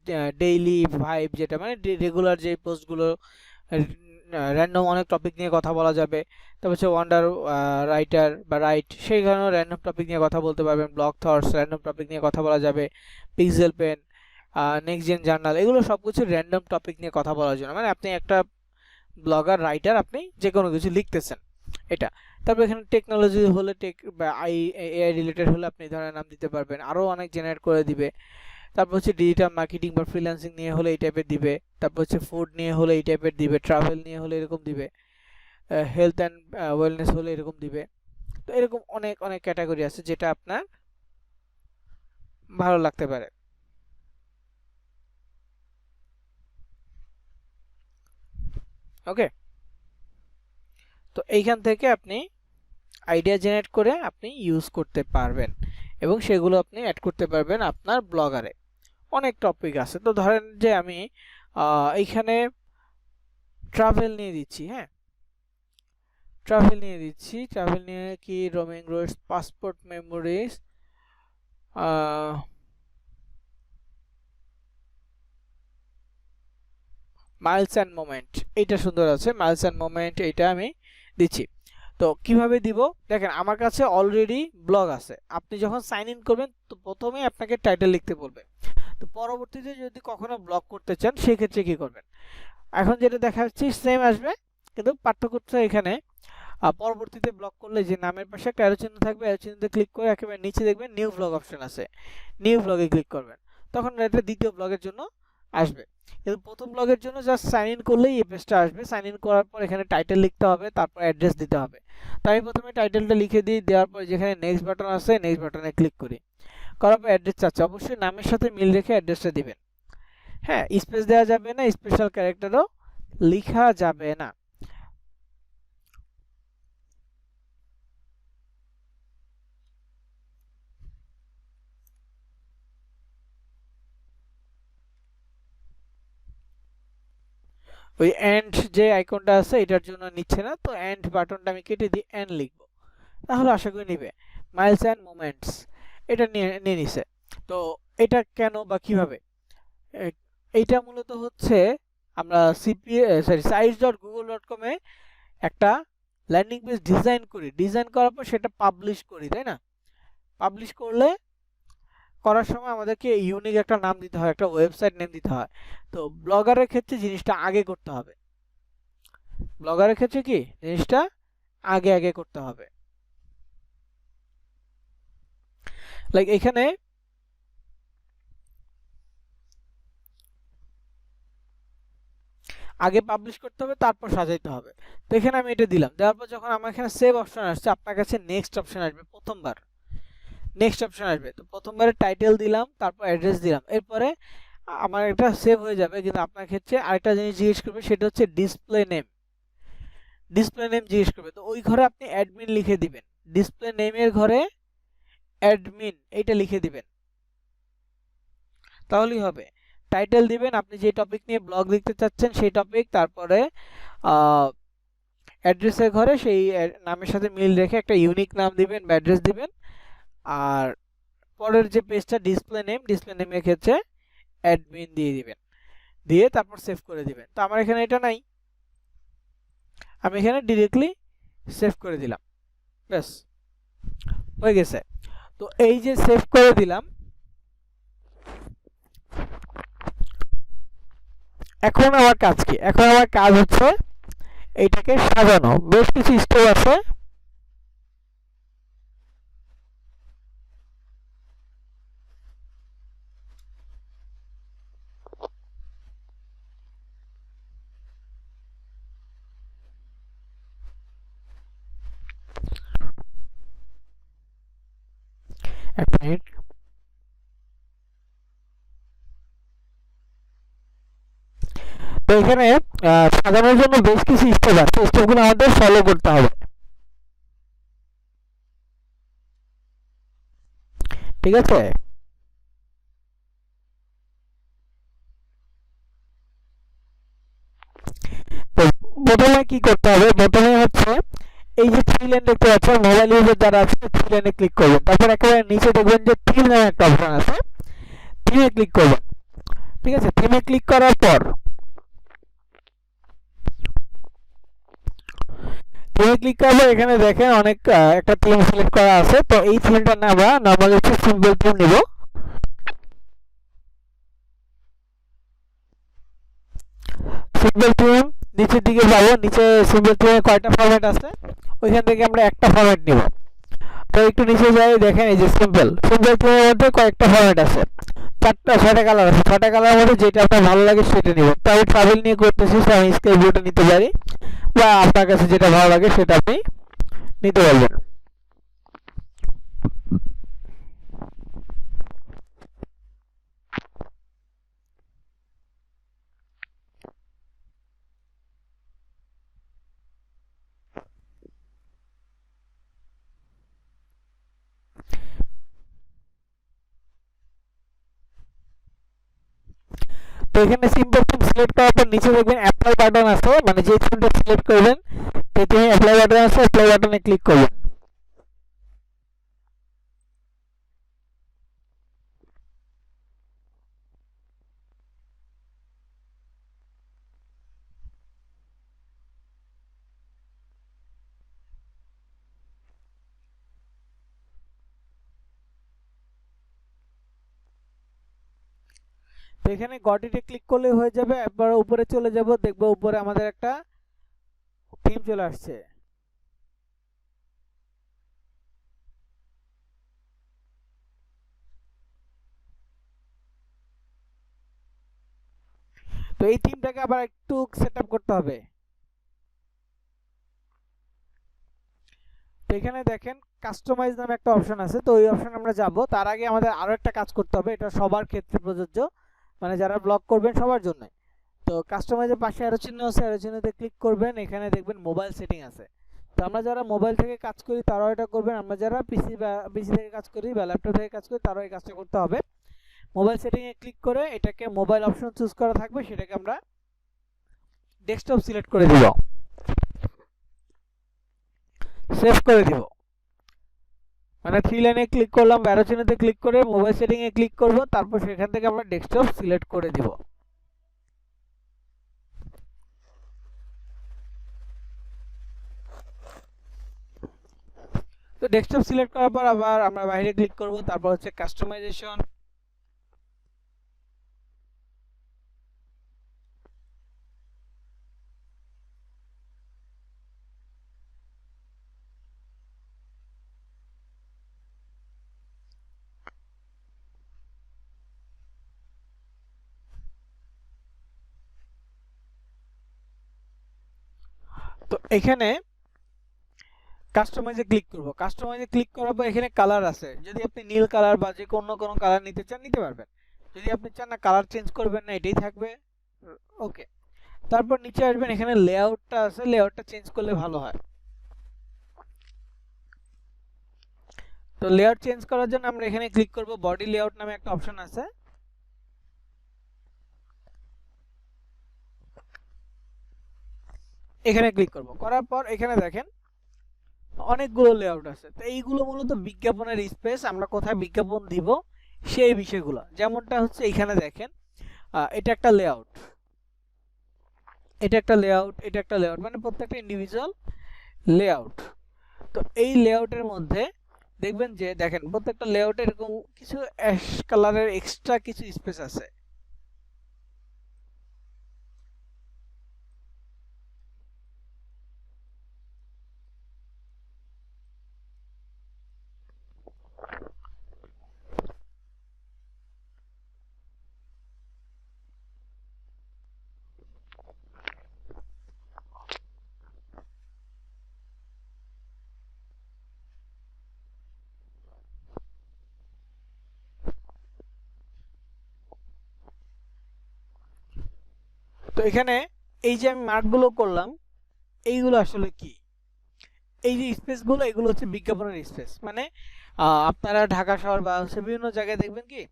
ডেইলি ভাইব, যেটা মানে রেগুলার যে পোস্টগুলো, র্যান্ডম অনেক টপিক নিয়ে কথা বলা যাবে। তারপর হচ্ছে ওয়ান্ডার রাইটার বা রাইট, সেই ধরনের র্যান্ডম টপিক নিয়ে কথা বলতে পারবেন। ব্লগ থটস, র্যান্ডম টপিক নিয়ে কথা বলা যাবে। Pixel pen, next gen journal, এগুলো সব কিছু র্যান্ডম টপিক নিয়ে কথা বলার জন্য, মানে আপনি একটা ব্লগার রাইটার, আপনি যে কোনো কিছু লিখতেছেন এটা। তারপর এখানে টেকনোলজি হলে টেক বা এআই রিলেটেড হলে আপনি ধরনের নাম দিতে পারবেন, আরও অনেক জেনারেট করে দিবে। তারপর হচ্ছে ডিজিটাল মার্কেটিং বা ফ্রিল্যান্সিং নিয়ে হলে এই টাইপের দিবে। তারপর হচ্ছে ফুড নিয়ে হলে এই টাইপের দিবে, ট্রাভেল নিয়ে হলে এরকম দিবে, হেলথ অ্যান্ড ওয়েলনেস হলে এরকম দিবে। তো এরকম অনেক অনেক ক্যাটাগরি আছে যেটা আপনার ভালো লাগতে পারে। ওকে, তো এইখান থেকে আপনি আইডিয়া জেনারেট করে আপনি ইউজ করতে পারবেন, এবং সেগুলো আপনি অ্যাড করতে পারবেন আপনার ব্লগারে। অনেক টপিক আছে। তো ধরেন যে আমি এইখানে ট্রাভেল নিয়ে দিচ্ছি। হ্যাঁ, ট্রাভেল নিয়ে দিচ্ছি। ট্রাভেল নিয়ে কি, roaming roads, passport memories, miles and moment, এইটা সুন্দর আছে। মাইলস অ্যান্ড মোমেন্ট এইটা আমি দিচ্ছি। তো কিভাবে দিব, দেখেন আমার কাছে অলরেডি ব্লগ আছে। আপনি যখন সাইন ইন করবেন, তো প্রথমেই আপনাকে টাইটেল লিখতে বলবে। তো পরবর্তীতে যদি কখনো ব্লগ করতে চান, সেক্ষেত্রে কি করবেন, এখন যেটা দেখা যাচ্ছে সেম আসবে, কিন্তু পার্থক্যটা এখানে পরবর্তীতে ব্লগ করলে যে নামের পাশে একটা অ্যারো চিহ্ন থাকবে, অ্যারো চিহ্নতে ক্লিক করে একেবারে নিচে দেখবেন নিউ ব্লগ অপশন আছে, নিউ ব্লগে ক্লিক করবেন, তখন এটা দ্বিতীয় ব্লগের জন্য আসবে। কিন্তু প্রথম ব্লগের জন্য জাস্ট সাইন ইন করলেই এই পেজটা আসবে। সাইন ইন করার পর এখানে টাইটেল লিখতে হবে, তারপর অ্যাড্রেস দিতে হবে। তাই আমি প্রথমে টাইটেলটা লিখে দিই, দেওয়ার পর যেখানে নেক্সট বাটন আছে, নেক্সট বাটনে ক্লিক করি, করার পর অ্যাড্রেস চাচ্ছে, অবশ্যই নামের সাথে মিল রেখে অ্যাড্রেসটা দিবেন। হ্যাঁ, স্পেস দেওয়া যাবে না, স্পেশাল ক্যারেক্টারও লেখা যাবে না। ওই এন্ড যে আইকনটা আছে এটার জন্য নিচ্ছে না, তো এন্ড বাটনটা আমি কেটে দিই, এন্ড লিখবো, তাহলে আশা করি নিবে। মাইলস অ্যান্ড মোমেন্টস, এটা নিয়ে নিছে। তো এটা কেন বা কিভাবে? এইটা মূলত হচ্ছে আমরা sites.google.com এ একটা ল্যান্ডিং পেজ ডিজাইন করি, ডিজাইন করার পর সেটা পাবলিশ করি, তাই না? পাবলিশ করার সময় আমাদেরকে ইউনিক একটা নাম দিতে হয়, একটা ওয়েবসাইট নেম দিতে হয়। তো ব্লগারের ক্ষেত্রে জিনিসটা আগে করতে হবে। ব্লগারের ক্ষেত্রে কি জিনিসটা আগে আগে করতে হবে। লাইক এখানে আগে পাবলিশ করতে হবে, তারপর সাজাইতে হবে। তো এখানে আমি এটা দিলাম, দেওয়ার পর যখন আমার এখানে সেভ অপশন আসছে, আপনার কাছে নেক্সট অপশন আসবে, প্রথমবার নেক্সট অপশন আসবে। তো প্রথমবারে টাইটেল দিলাম, তারপর অ্যাড্রেস দিলাম, এরপরে আমার এটা সেভ হয়ে যাবে। কিন্তু আপনার ক্ষেত্রে আরেকটা জিনিস জিজ্ঞেস করবে, সেটা হচ্ছে ডিসপ্লে নেম। ডিসপ্লে নেম জিজ্ঞেস করবে, তো ওই ঘরে আপনি অ্যাডমিন লিখে দিবেন। ডিসপ্লে নেমের ঘরে অ্যাডমিন এইটা লিখে দিবেন, তাহলেই হবে। টাইটেল দিবেন আপনি যে টপিক নিয়ে ব্লগ লিখতে চাচ্ছেন সেই টপিক, তারপরে অ্যাড্রেসের ঘরে সেই নামের সাথে মিল রেখে একটা ইউনিক নাম দিবেন বা অ্যাড্রেস দিবেন। আর পরের যে পেজটা ডিসপ্লে নেমের ক্ষেত্রে অ্যাডমিন দিয়ে দিবেন, দিয়ে তারপর সেভ করে দিবেন। তো আমার এখানে এটা নাই, আমি এখানে ডিরেক্টলি সেভ করে দিলাম, ব্যাস হয়ে গেছে। তো এই যে সেভ করে দিলাম, এখন আমার কাজ কি? এখন আমার কাজ হচ্ছে এইটাকে সাজানো। বেশ কিছু স্টেপ আছে। এক মিনিট। তো এখানে সাজানোর জন্য বেশ কিছু স্টেপ আছে, স্টেপগুলো আমাদের ফলো করতে হবে, ঠিক আছে? তো প্রথমে কি করতে হবে? প্রথমে হচ্ছে এই যে থ্রি লাইন দেখতে পাচ্ছেন, মোবাইল ইউজার যারা আছে থ্রি লাইনে ক্লিক করবেন, তারপর একেবারে নিচে দেখবেন যে থিম নামে একটা অপশন আছে, থিমে ক্লিক করবেন, ঠিক আছে? থিমে ক্লিক করার পর থিমে ক্লিক করবো, এখানে দেখেন অনেক একটা থিম সিলেক্ট করা আছে। তো এই থিমটা না আমরা নর্মালি হচ্ছে সিম্পল থিম নিব। সিম্পল থিম নিচের দিকে যাবো, নিচে সিম্পল থিমে কয়টা ফরম্যাট আছে ওইখান থেকে আমরা একটা ফরম্যাট নিব। তো একটু নিচে যাই, দেখেন এই যে সিম্পল থিমের মধ্যে কয়েকটা ফরম্যাট আছে, ছয়টা কালার আছে। ছয়টা কালারের মধ্যে যেটা আপনার ভালো লাগে সেটা নিব। তো আমি ট্রাভেল নিয়ে করতেছি, আমি স্কাই ব্লুটা নিতে পারি, বা আপনার কাছে যেটা ভালো লাগে সেটা আপনি নিতে পারবেন। তো এখানে সিম্পল থিম সিলেক্ট করার পর নিচে দেখবেন অ্যাপ্লাই বাটন আছে, মানে যে থিমটা সিলেক্ট করবেন সেই থিমে অ্যাপ্লাই বাটন আছে, অ্যাপ্লাই বাটনে ক্লিক করবেন। তো এখানে গটিতে ক্লিক করলে হয়ে যাবে। একবার উপরে চলে যাব, দেখবো উপরে আমাদের একটা থিম চলে আসছে। তো এই থিমটাকে আবার একটু সেটআপ করতে হবে। তো এখানে দেখেন কাস্টমাইজ নামে একটা অপশন আছে, তো ওই অপশন আমরা যাব। তার আগে আমাদের আরো একটা কাজ করতে হবে, এটা সবার ক্ষেত্রে প্রযোজ্য, মানে যারা ব্লগ করবেন সবার জন্য। তো কাস্টমাইজের পাশে অ্যারো চিহ্ন আছে, অ্যারো চিহ্নতে ক্লিক করবেন, এখানে দেখবেন মোবাইল সেটিং আছে। তো আমরা যারা মোবাইল থেকে কাজ করি তারাও এটা করবেন, আমরা যারা পিসি থেকে কাজ করি বা ল্যাপটপ থেকে কাজ করি তারাও এই কাজটা করতে হবে। মোবাইল সেটিংয়ে ক্লিক করে এটাকে মোবাইল অপশন চুজ করা থাকবে, সেটাকে আমরা ডেস্কটপ সিলেক্ট করে দিব, সেভ করে দিব। মানে থ্রি লাইনে ক্লিক করলাম, অ্যারো চিহ্নতে ক্লিক করে মোবাইল সেটিং এ ক্লিক করব, তারপর সেখান থেকে আমরা ডেস্কটপ সিলেক্ট করে দিব। তো ডেস্কটপ সিলেক্ট করার পর আবার আমরা বাইরে ক্লিক করব, তারপর হচ্ছে কাস্টমাইজেশন। তো এখানে কাস্টমাইজে ক্লিক করব। কাস্টমাইজে ক্লিক করার পর এখানে কালার আছে, যদি আপনি নীল কালার বা যে কোনো কোনো কালার নিতে চান নিতে পারবেন। যদি আপনি চান না কালার চেঞ্জ করবেন না, এটাই থাকবে, ওকে। তারপর নিচে আসবেন, এখানে লেআউটটা আছে, লেআউটটা চেঞ্জ করলে ভালো হয়। তো লেআউট চেঞ্জ করার জন্য আমরা এখানে ক্লিক করব, বডি লেআউট নামে একটা অপশন আছে, এখানে ক্লিক করব। করার পর এখানে দেখেন অনেকগুলো লেআউট আছে। তো এইগুলো মূলত বিজ্ঞাপনের স্পেস, আমরা কোথায় বিজ্ঞাপন দিব সেই বিষয়গুলো। যেমনটা হচ্ছে এখানে দেখেন এটা একটা লেআউট, এটা একটা লেআউট, এটা একটা লেআউট, মানে প্রত্যেকটা ইন্ডিভিজুয়াল লেআউট। তো এই লেআউটের মধ্যে দেখবেন যে দেখেন প্রত্যেকটা লেআউটে এরকম কিছু অ্যাশ কালারের এক্সট্রা কিছু স্পেস আছে। তো এখানে এই যে আমি মার্কগুলো করলাম, এইগুলো আসলে কি, এই যে স্পেসগুলো এগুলো হচ্ছে বিজ্ঞাপনের স্পেস। মানে আপনারা ঢাকা শহর বা হচ্ছে বিভিন্ন জায়গায় দেখবেন কি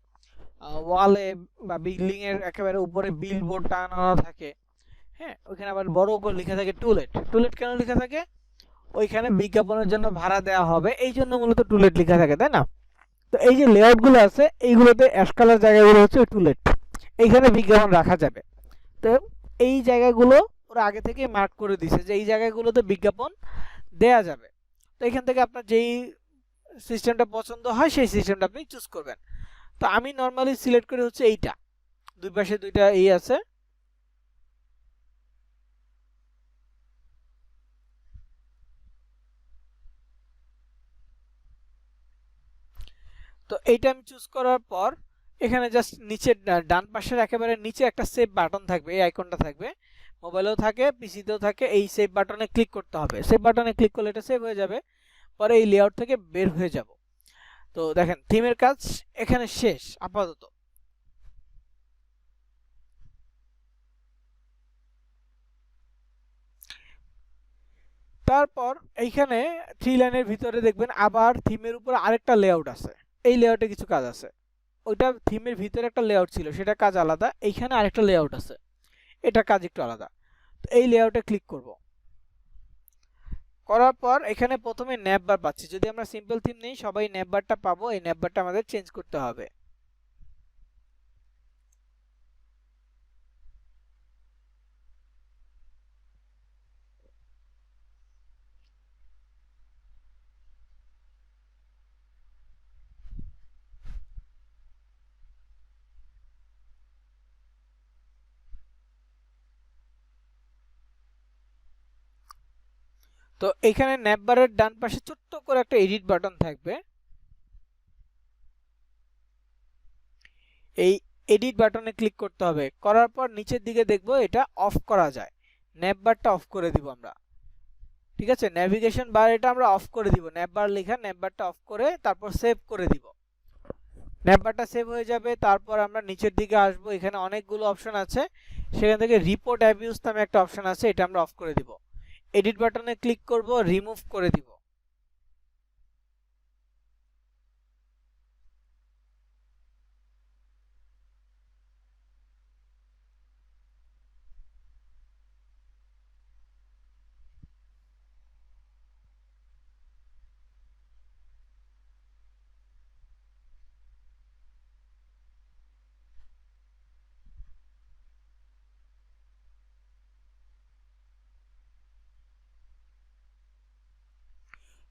ওয়ালে বা বিল্ডিং এর একেবারে উপরে বিলবোর্ড টানানো থাকে, হ্যাঁ, ওইখানে আবার বড় করে লেখা থাকে টুলেট। টুলেট কেন লেখা থাকে? ওইখানে বিজ্ঞাপনের জন্য ভাড়া দেওয়া হবে, এই জন্য মূলত টুলেট লেখা থাকে, তাই না? তো এই যে লেআউট গুলো আছে এইগুলোতে অ্যাশ কালার জায়গাগুলো হচ্ছে টুলেট, এইখানে বিজ্ঞাপন রাখা যাবে। তো এই জায়গাগুলো ওরা আগে থেকে মার্ক করে দিছে যে এই জায়গাগুলোতে বিজ্ঞাপন দেয়া যাবে। তো এখান থেকে আপনার যেই সিস্টেমটা পছন্দ হয় সেই সিস্টেমটা আপনি চুজ করবেন। তো আমি নর্মালি সিলেক্ট করি হচ্ছে এইটা, দুই পাশে দুইটা এই আছে। তো এইটা আমি চুজ করার পর এখানে জাস্ট নিচে ডান পাশের একেবারে নিচে একটা সেভ বাটন থাকবে, এই আইকনটা থাকবে, মোবাইলেও থাকে পিসিতেও থাকে। এই সেভ বাটনে ক্লিক করতে হবে, সেভ বাটনে ক্লিক করলে এটা সেভ হয়ে যাবে। পরে এই লেআউট থেকে বের হয়ে যাব। তো দেখেন থিমের কাজ এখানে শেষ আপাতত। তারপর এইখানে থ্রি লাইনের ভিতরে দেখবেন আবার থিমের উপরে আরেকটা লেআউট আছে, এই লেআউটে কিছু কাজ আছে। ওইটা থিমের ভিতরে একটা লেআউট ছিল, সেটা কাজ আলাদা। এইখানে আরেকটা লেআউট আছে, এটা কাজ একটু আলাদা। তো এই লেআউটে ক্লিক করব। করার পর এখানে প্রথমে ন্যাপ বার পাচ্ছি, যদি আমরা সিম্পল থিম নেই সবাই ন্যাপ বারটা পাবো, এই ন্যাপ বারটা আমাদের চেঞ্জ করতে হবে। তো এখানে ন্যাপ বারের ডান পাশে ছোট্ট করে একটা এডিট বাটন থাকবে, এই এডিট বাটনে ক্লিক করতে হবে। করার পর নিচের দিকে দেখবো এটা অফ করা যায়, ন্যাপ বারটা অফ করে দিব আমরা। ঠিক আছে, নেভিগেশন বার এটা আমরা অফ করে দিব, ন্যাপ বার লেখা ন্যাপ বারটা অফ করে তারপর সেভ করে দিব। ন্যাপ বারটা সেভ হয়ে যাবে। তারপর আমরা নিচের দিকে আসবো, এখানে অনেকগুলো অপশন আছে, সেখান থেকে রিপোর্ট অ্যাবিউজ নামে একটা অপশন আছে, এটা আমরা অফ করে দিব। এডিট বাটনে ক্লিক করব, রিমুভ করে দিব।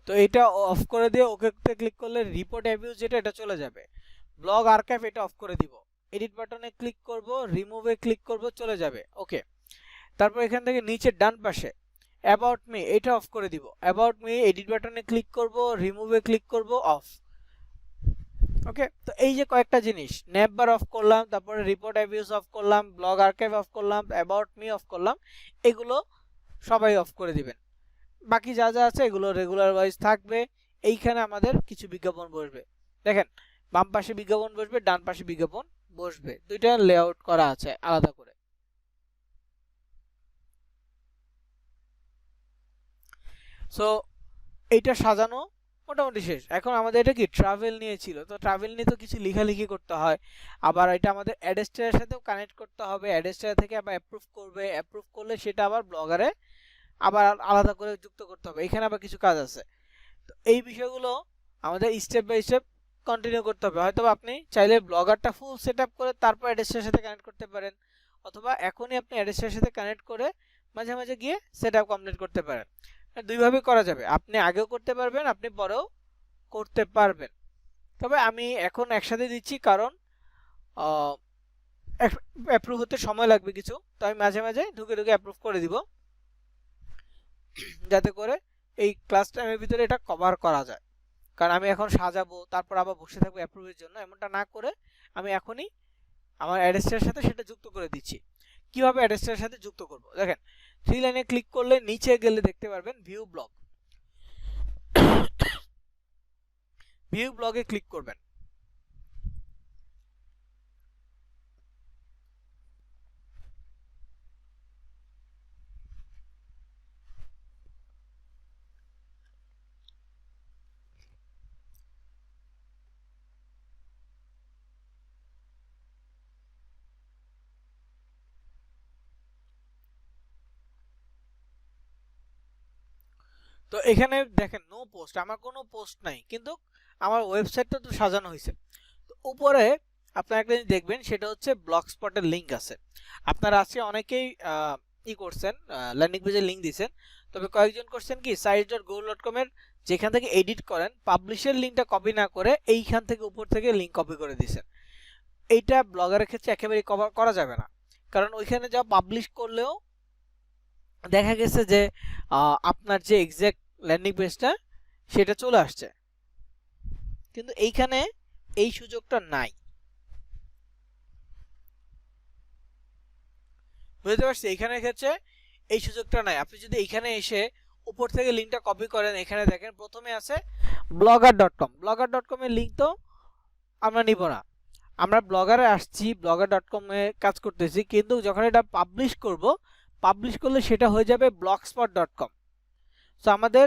তো এটা অফ করে দিয়ে ওকেতে ক্লিক করলে রিপোর্ট অ্যাবিউজ যেটা এটা চলে যাবে। ব্লগ আর্কাইভ এটা অফ করে দিব, এডিট বাটনে ক্লিক করব, রিমুভে ক্লিক করব, চলে যাবে। ওকে, তারপর এখান থেকে নিচে ডান পাশে অ্যাবাউট মি এটা অফ করে দিব, অ্যাবাউট মি এডিট বাটনে ক্লিক করব, রিমুভে ক্লিক করব, অফ। ওকে, তো এই যে কয়েকটা জিনিস, নেভ বার অফ করলাম, তারপরে রিপোর্ট অ্যাবিউজ অফ করলাম, ব্লগ আর্কাইভ অফ করলাম, অ্যাবাউট মি অফ করলাম, এগুলো সবাই অফ করে দিবেন। বাকি যা যা আছে এগুলো রেগুলার ওয়াইজ থাকবে। এইখানে আমাদের কিছু বিজ্ঞাপন বসবে, দেখেন বাম পাশে বিজ্ঞাপন বসবে, ডান পাশে বিজ্ঞাপন বসবে, দুইটা লেআউট করা আছে আলাদা করে। সো এইটা সাজানো মোটামুটি শেষ। এখন আমাদের এটা কি ট্রাভেল নিয়ে ছিল, তো ট্রাভেল নিয়ে তো কিছু লেখালেখি করতে হয়, আবার এটা আমাদের অ্যাডেস্টারের সাথেও কানেক্ট করতে হবে, অ্যাডেস্টার থেকে আবার অ্যাপ্রুভ করবে, অ্যাপ্রুভ করলে সেটা আবার ব্লগারে আবার আলাদা করে যুক্ত করতে হবে, এখানে আবার কিছু কাজ আছে। তো এই বিষয়গুলো আমাদের স্টেপ বাই স্টেপ কন্টিনিউ করতে হবে। হয়তো আপনি চাইলে ব্লগারটা ফুল সেট আপ করে তারপর অ্যাডেস্টারের সাথে কানেক্ট করতে পারেন, অথবা এখনই আপনি অ্যাডেস্টারের সাথে কানেক্ট করে মাঝে মাঝে গিয়ে সেট আপ কমপ্লিট করতে পারেন। দুইভাবে করা যাবে, আপনি আগেও করতে পারবেন, আপনি পরেও করতে পারবেন। তবে আমি এখন একসাথে দিচ্ছি কারণ অ্যাপ্রুভ হতে সময় লাগবে কিছু, তো আমি মাঝে মাঝে ঢুকে ঢুকে অ্যাপ্রুভ করে দিব, যাতে করে এই ক্লাস টাইমের ভিতরে এটা কভার করা যায়। কারণ আমি এখন সাজাবো তারপর আবার বসে থাকবো অ্যাপ্রুভের জন্য, এমনটা না করে আমি এখনই আমার অ্যাডেস্টারের সাথে সেটা যুক্ত করে দিচ্ছি। কিভাবে অ্যাডেস্টারের সাথে যুক্ত করব, দেখেন থ্রি লাইনে ক্লিক করলে নিচে গেলে দেখতে পারবেন ভিউ ব্লগ, ভিউ ব্লগে ক্লিক করবেন। তো এখানে দেখেন নো পোস্ট, আমার কোনো পোস্ট নাই, কিন্তু আমার ওয়েবসাইটটা তো সাজানো হয়েছে। তো উপরে আপনারা একটা জিনিস দেখবেন, সেটা হচ্ছে ব্লগস্পটের লিঙ্ক আছে। আপনারা আজকে অনেকেই ই করছেন, ল্যান্ডিং পেজের লিঙ্ক দিয়েছেন, তবে কয়েকজন করছেন কি sites.google.com এর যেখান থেকে এডিট করেন পাবলিশের লিঙ্কটা কপি না করে এইখান থেকে উপর থেকে লিঙ্ক কপি করে দিয়েছেন। এইটা ব্লগারের ক্ষেত্রে একেবারেই কভার করা যাবে না, কারণ ওইখানে যা পাবলিশ করলেও দেখা গেছে যে আপনার যে এক্সাক্ট ল্যান্ডিং পেজটা সেটা চলে আসছে, কিন্তু এইখানে এই সুযোগটা নাই। বুঝতে পারছি, এইখানে ক্ষেত্রে এই সুযোগটা নাই। আপনি যদি এইখানে এসে উপর থেকে লিঙ্কটা কপি করেন, এখানে দেখেন প্রথমে আছে blogger.com, blogger.com এর লিঙ্ক তো আমরা নিব না, আমরা ব্লগারে আসছি, blogger.com এ কাজ করতেছি, কিন্তু যখন এটা পাবলিশ করব, পাবলিশ করলে সেটা হয়ে যাবে blogspot.com। সো আমাদের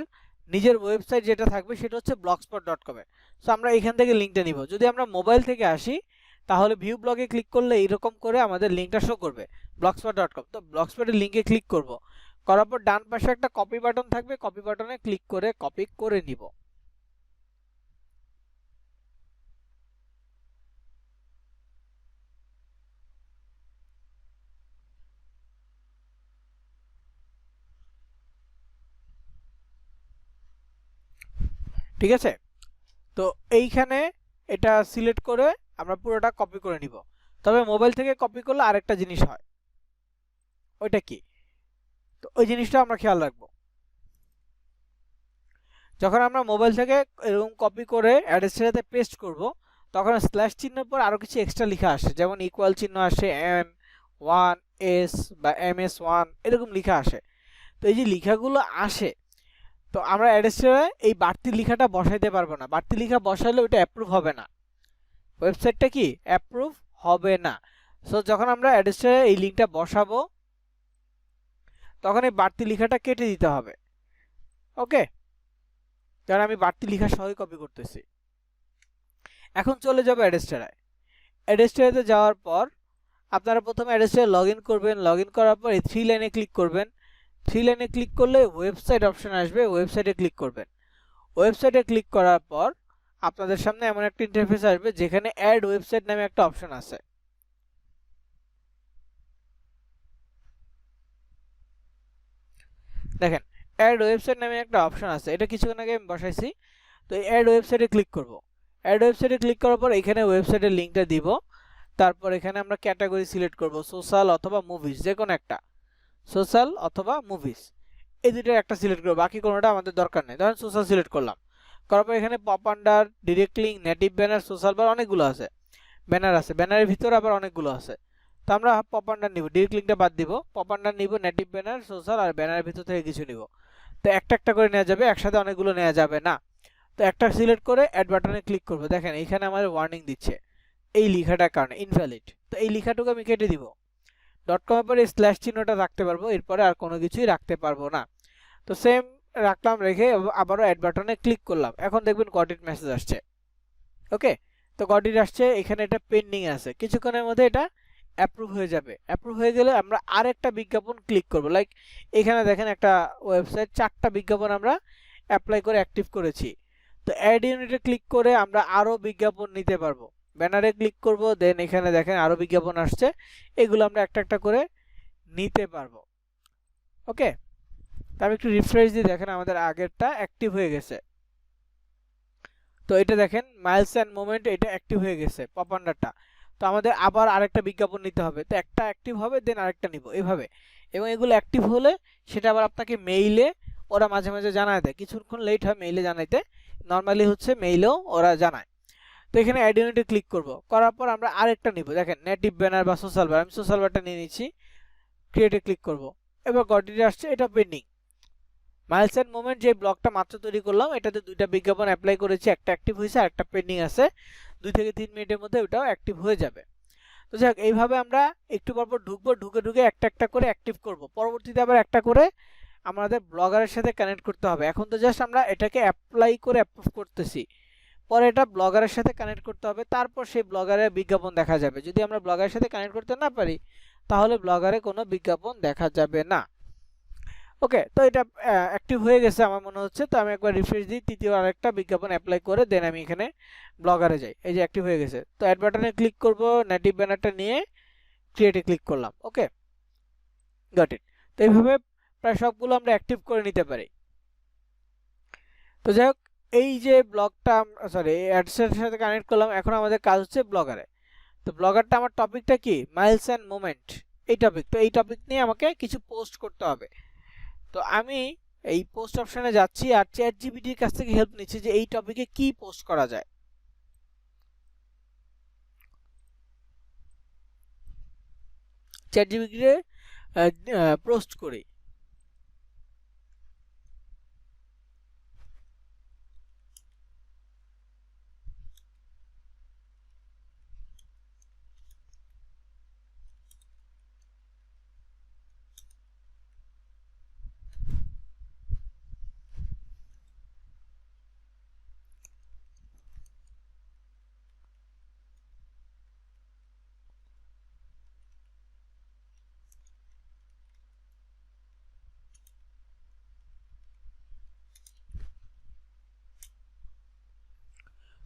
নিজের ওয়েবসাইট যেটা থাকবে সেটা হচ্ছে blogspot.com এ। সো আমরা এখান থেকে লিঙ্কটা নিব। যদি আমরা মোবাইল থেকে আসি তাহলে ভিউ ব্লগে ক্লিক করলে এরকম করে আমাদের লিঙ্কটা শো করবে blogspot.com। তো ব্লগস্পটের লিঙ্কে ক্লিক করব, করার পর ডান পাশে একটা কপি বাটন থাকবে, কপি বাটনে ক্লিক করে কপি করে নিব। ঠিক আছে, তো এইখানে এটা সিলেক্ট করে আমরা পুরোটা কপি করে নিব। তবে মোবাইল থেকে কপি করলে আরেকটা জিনিস হয়, ওইটা কি, তো ওই জিনিসটা আমরা খেয়াল রাখবো। যখন আমরা মোবাইল থেকে এরকম কপি করে অ্যাড্রেসটাতে পেস্ট করব, তখন স্ল্যাশ চিহ্নের পর আরও কিছু এক্সট্রা লেখা আসে, যেমন ইকুয়াল চিহ্ন আসে, M1S বা MS1 এরকম লেখা আসে। তো এই যে লেখাগুলো আসে, তো আমরা অ্যাড্রেসে এই বাড়তি লেখাটা বসাইতে পারবো না, বাড়তি লেখা বসাইলে ওইটা অ্যাপ্রুভ হবে না, ওয়েবসাইটটা কি অ্যাপ্রুভ হবে না। সো যখন আমরা অ্যাড্রেসে এই লিঙ্কটা বসাবো, তখন এই বাড়তি লেখাটা কেটে দিতে হবে। ওকে, কারণ আমি বাড়তি লেখা সহই কপি করতেছি। এখন চলে যাবো অ্যাড্রেসটায়। অ্যাড্রেসটাতে যাওয়ার পর আপনারা প্রথমে অ্যাড্রেসটায় লগ ইন করবেন, লগ ইন করার পর এই থ্রি লাইনে ক্লিক করবেন, থ্রি লাইনে ক্লিক করলে ওয়েবসাইট অপশন আসবে, ওয়েবসাইটে ক্লিক করবেন। ওয়েবসাইটে ক্লিক করার পর আপনাদের সামনে এমন একটা ইন্টারফেস আসবে যেখানে অ্যাড ওয়েবসাইট নামে একটা অপশন আছে। দেখেন অ্যাড ওয়েবসাইট নামে একটা অপশন আছে, এটা কিছুক্ষণ আগে আমি বসাইছি। তো এই অ্যাড ওয়েবসাইটে ক্লিক করব। অ্যাড ওয়েবসাইটে ক্লিক করার পর এখানে ওয়েবসাইটের লিঙ্কটা দিব। তারপর এখানে আমরা ক্যাটাগরি সিলেক্ট করব, সোশ্যাল অথবা মুভিজ, যে কোনো একটা, সোশ্যাল অথবা মুভিজ, এই দুইটার একটা সিলেক্ট করব, বাকি কোনোটা আমাদের দরকার নেই। ধরেন সোশ্যাল সিলেক্ট করলাম, করার পর এখানে pop under, direct link, native banner, social বার অনেকগুলো আছে, ব্যানার আছে, ব্যানারের ভিতরে আবার অনেকগুলো আছে। তো আমরা পপ আন্ডার নিব, ডিরেক্ট লিঙ্কটা বাদ দিব, পপ আন্ডার নিব, নেটিভ ব্যানার, সোশ্যাল আর ব্যানারের ভিতর থেকে কিছু নিব। তো একটা একটা করে নেওয়া যাবে, একসাথে অনেকগুলো নেওয়া যাবে না। তো একটা সিলেক্ট করে অ্যাড বাটনে ক্লিক করব। দেখেন এখানে আমাদের ওয়ার্নিং দিচ্ছে এই লেখাটার কারণে ইনভ্যালিড। তো এই লেখাটুকু আমি কেটে দিব, ডট কমের পরে স্ল্যাশ চিহ্নটা রাখতে পারবো, এরপরে আর কোনো কিছুই রাখতে পারবো না। তো সেম রাখলাম, রেখে আবারও অ্যাড বাটনে ক্লিক করলাম। এখন দেখবেন গট ইট মেসেজ আসছে। ওকে, তো গট ইট আসছে, এখানে এটা পেন্ডিং আছে, কিছুক্ষণের মধ্যে এটা অ্যাপ্রুভ হয়ে যাবে। অ্যাপ্রুভ হয়ে গেলে আমরা আরেকটা বিজ্ঞাপন ক্লিক করব। লাইক এখানে দেখেন একটা ওয়েবসাইট, 4টা বিজ্ঞাপন আমরা অ্যাপ্লাই করে অ্যাক্টিভ করেছি। তো অ্যাড ইউনিটে ক্লিক করে আমরা আরও বিজ্ঞাপন নিতে পারবো। ব্যানারে ক্লিক করব, দেন এখানে দেখেন আরও বিজ্ঞাপন আসছে, এগুলো আমরা একটা একটা করে নিতে পারবো। ওকে, তো আমি একটু রিফ্রেশ দিয়ে দেখেন আমাদের আগেরটা অ্যাক্টিভ হয়ে গেছে। তো এটা দেখেন মাইলস অ্যান্ড মোমেন্ট, এটা অ্যাক্টিভ হয়ে গেছে পপ আন্ডারটা। তো আমাদের আবার আরেকটা বিজ্ঞাপন নিতে হবে, তো একটা অ্যাক্টিভ হবে দেন আরেকটা নিব এইভাবে। এবং এগুলো অ্যাক্টিভ হলে সেটা আবার আপনাকে মেইলে ওরা মাঝে মাঝে জানায় দেয়, কিছুক্ষণ লেট হয় মেইলে জানাইতে, নর্মালি হচ্ছে মেইলেও ওরা জানায়। তো এখানে অ্যাড ইউনিটে ক্লিক করব, করার পর আমরা আরেকটা নিব, দেখেন নেটিভ ব্যানার বা সোশ্যাল বার, আমি সোশ্যাল বারটা নিয়ে নিচ্ছি, ক্রিয়েটে ক্লিক করব। এবার গটিতে আসছে, এটা পেন্ডিং। মাইলস অ্যান্ড মোমেন্ট যে ব্লগটা মাত্র তৈরি করলাম, এটাতে দুইটা বিজ্ঞাপন অ্যাপ্লাই করেছি, একটা অ্যাক্টিভ হয়েছে আর একটা পেন্ডিং আছে, 2 থেকে 3 মিনিটের মধ্যে ওটাও অ্যাক্টিভ হয়ে যাবে। তো যাক, এইভাবে আমরা একটু পরপর ঢুকবো, ঢুকে ঢুকে একটা একটা করে অ্যাক্টিভ করব, পরবর্তীতে আবার একটা করে আমাদের ব্লগারের সাথে কানেক্ট করতে হবে। এখন তো জাস্ট আমরা এটাকে অ্যাপ্লাই করে অ্যাপ্রুভ করতেছি, পরে এটা ব্লগারের সাথে কানেক্ট করতে হবে, তারপর সেই ব্লগারের বিজ্ঞাপন দেখা যাবে। যদি আমরা ব্লগারের সাথে কানেক্ট করতে না পারি তাহলে ব্লগারে কোনো বিজ্ঞাপন দেখা যাবে না। ওকে, তো এটা অ্যাক্টিভ হয়ে গেছে আমার মনে হচ্ছে। তো আমি একবার রিফ্রেশ দিই, তৃতীয় আরেকটা বিজ্ঞাপন অ্যাপ্লাই করে দেন আমি এখানে ব্লগারে যাই, এই যে অ্যাক্টিভ হয়ে গেছে। তো অ্যাড বাটনে ক্লিক করব, নেটিভ ব্যানারটা নিয়ে ক্রিয়েটে ক্লিক করলাম। ওকে, গট ইট। তো এইভাবে প্রায় সবগুলো আমরা অ্যাক্টিভ করে নিতে পারি। তো যাই হোক, এই যে ব্লগটা, সরি অ্যাডসের সাথে কানেক্ট করলাম, এখন আমাদের কাজ হচ্ছে ব্লগারে। তো ব্লগারটা আমার টপিকটা কি, মাইলস অ্যান্ড মোমেন্ট, এই টপিক। তো এই টপিক নিয়ে আমাকে কিছু পোস্ট করতে হবে। তো আমি এই পোস্ট অপশনে যাচ্ছি আর চ্যাট জিপিটির কাছ থেকে হেল্প নিচ্ছি যে এই টপিকে কি পোস্ট করা যায়। চ্যাট জিপিটিতে পোস্ট করি।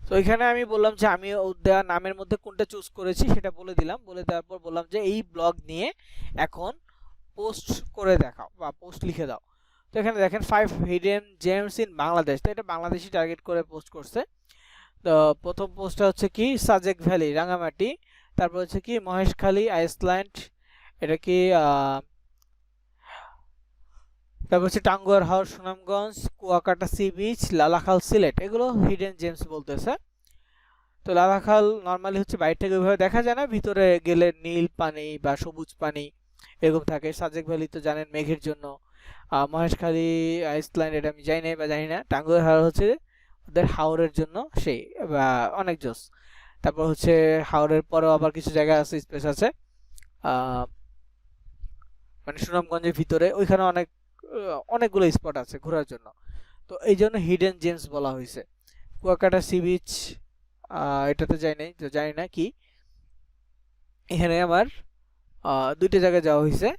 তো এখানে আমি বললাম যে আমি দেওয়া নামের মধ্যে কোনটা চুজ করেছি সেটা বলে দিলাম, বলে দেওয়ার পর বললাম যে এই ব্লগ নিয়ে এখন পোস্ট করে দেখাও বা পোস্ট লিখে দাও। তো এখানে দেখেন 5 হিডেন জেমস ইন বাংলাদেশ, তো এটা বাংলাদেশি টার্গেট করে পোস্ট করছে। তো প্রথম পোস্টটা হচ্ছে কি সাজেক ভ্যালি রাঙামাটি, তারপর হচ্ছে কি মহেশখালী আইসল্যান্ড, এটা কি তারপর হচ্ছে টাঙ্গুয়ার হাওর সুনামগঞ্জ, কুয়াকাটা সি বিচ, লালাখাল সিলেট, এগুলো হিডেন জেমস বলতেছে। তো লালাখাল নর্মালি হচ্ছে বাইরে থেকে ওইভাবে দেখা যায় না, ভিতরে গেলে নীল পানি বা সবুজ পানি এরকম থাকে। সাজেক ভ্যালি তো জানেন মেঘের জন্য। মহেশখালী আইসল্যান্ড এটা আমি জানি না বা জানি না। টাঙ্গুয়ার হাওর হচ্ছে ওদের হাওরের জন্য সেই বা অনেক জোস। তারপর হচ্ছে হাওরের পরেও আবার কিছু জায়গা আছে, স্পেস আছে মানে সুনামগঞ্জের ভিতরে, ওইখানে অনেকগুলো স্পট আছে ঘোরার জন্য। তো এই জন্য হিডেন জেমস বলা হয়েছে। কুয়াকাটা সি বিচ এটাতে যাই নাই, তো জানি না কি। এখানে আমার 2টা জায়গায় যাওয়া হয়েছে,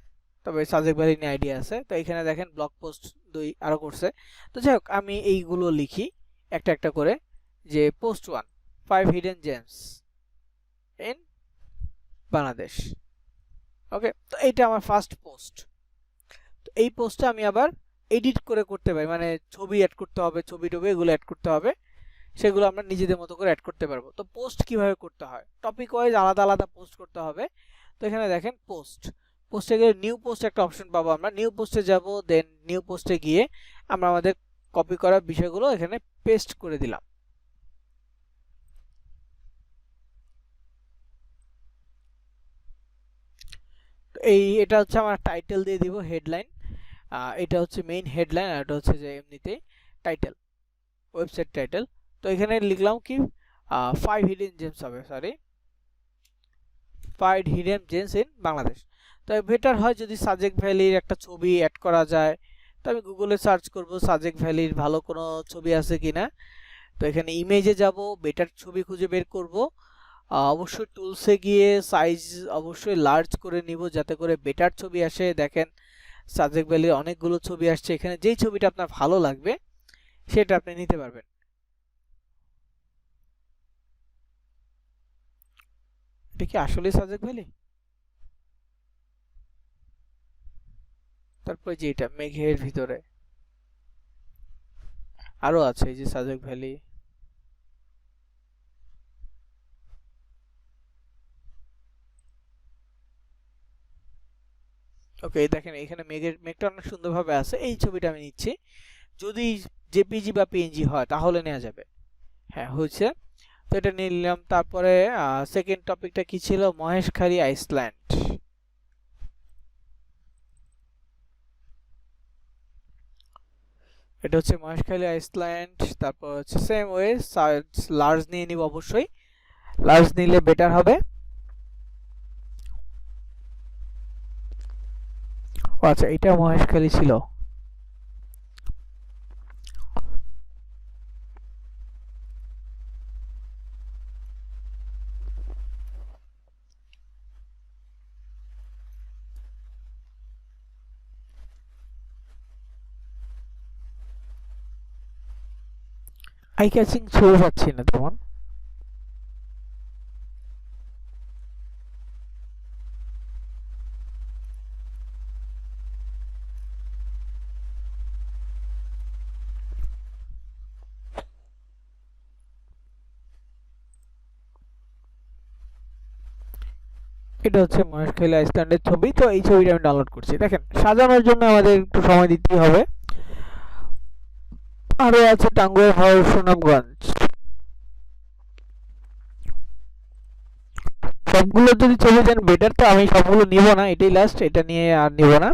তবে সাজেক ভ্যালি নিয়ে আইডিয়া আছে। তো এখানে দেখেন ব্লগ পোস্ট 2 আরও করছে। তো যাই হোক, আমি এইগুলো লিখি একটা একটা করে, যে post 1 5 hidden gems in Bangladesh. Okay, তো এইটা আমার ফার্স্ট পোস্ট। তো এই পোস্টটা আমি আবার এডিট করে করতে পারি, মানে ছবি অ্যাড করতে হবে, ছবি টবি এগুলো অ্যাড করতে হবে, সেগুলো আমরা নিজেদের মতো করে অ্যাড করতে পারবো। তো পোস্ট কিভাবে করতে হয়, টপিক ওয়াইজ আলাদা আলাদা পোস্ট করতে হবে। তো এখানে দেখেন পোস্টে গেলে নিউ পোস্ট একটা অপশন পাবো, আমরা নিউ পোস্টে যাব, দেন নিউ পোস্টে গিয়ে আমরা আমাদের কপি করা বিষয়গুলো এখানে পেস্ট করে দিলাম। এটা হচ্ছে আমার টাইটেল দিয়ে দিব, হেডলাইন। এটা হচ্ছে মেইন হেডলাইন, আর এটা হচ্ছে যে এমনিতে টাইটেল, ওয়েবসাইট টাইটেল। তো এখানে লিখলাম কি 5 হিডেন জেমস হবে, sorry 5 hidden gems in Bangladesh. তো বেটার হয় যদি সাজেক্ট ভ্যালির একটা ছবি অ্যাড করা যায়। তো আমি গুগলে সার্চ করব সাজেক্ট ভ্যালির ভালো কোনো ছবি আছে কিনা। তো এখানে ইমেজে যাব, বেটার ছবি খুঁজে বের করব। অবশ্যই টুলসে গিয়ে সাইজ অবশ্যই লার্জ করে নিব যাতে করে বেটার ছবি আসে। দেখেন সাবজেক্ট ভ্যালির অনেকগুলো ছবি আসছে, এখানে যেই ছবিটা আপনার ভালো লাগবে সেটা আপনি নিতে পারবেন। এটা কি আসলে সাবজেক্ট ভ্যালি? তারপরে যে এটা মেঘের ভিতরে আরো আছে, এই যে সাবজেক্ট ভ্যালি। ওকে দেখেন এখানে মেঘটা অনেক সুন্দরভাবে আছে, এই ছবিটা আমি নিচ্ছি। যদি জেপিজি বা পিএনজি হয় তাহলে নেওয়া যাবে। হ্যাঁ হয়েছে, তো এটা নিলাম। তারপরে সেকেন্ড টপিকটা কি ছিল, মহেশখালী আইসল্যান্ড। এটা হচ্ছে মহেশখালী আইসল্যান্ড। তারপর হচ্ছে সেম ওয়ে লার্জ নিয়ে নিব, অবশ্যই লার্জ নিলে বেটার হবে। আচ্ছা এটা মহেশখালী ছিল। আই ক্যাচিং ছবি পাচ্ছি না তেমন। এটা হচ্ছে মহেশখালী আইসল্যান্ডের ছবি। তো এই ছবিটা আমি ডাউনলোড করছি। দেখেন সাজানোর জন্য আমাদের একটু সময় দিতেই হবে। আরো আছে টাঙ্গুয়ার হাওর, সুনামগঞ্জ। সবগুলো যদি ছবি দেন বেটার, তো আমি সবগুলো নিব না, এটাই লাস্ট, এটা নিয়ে আর নিব না।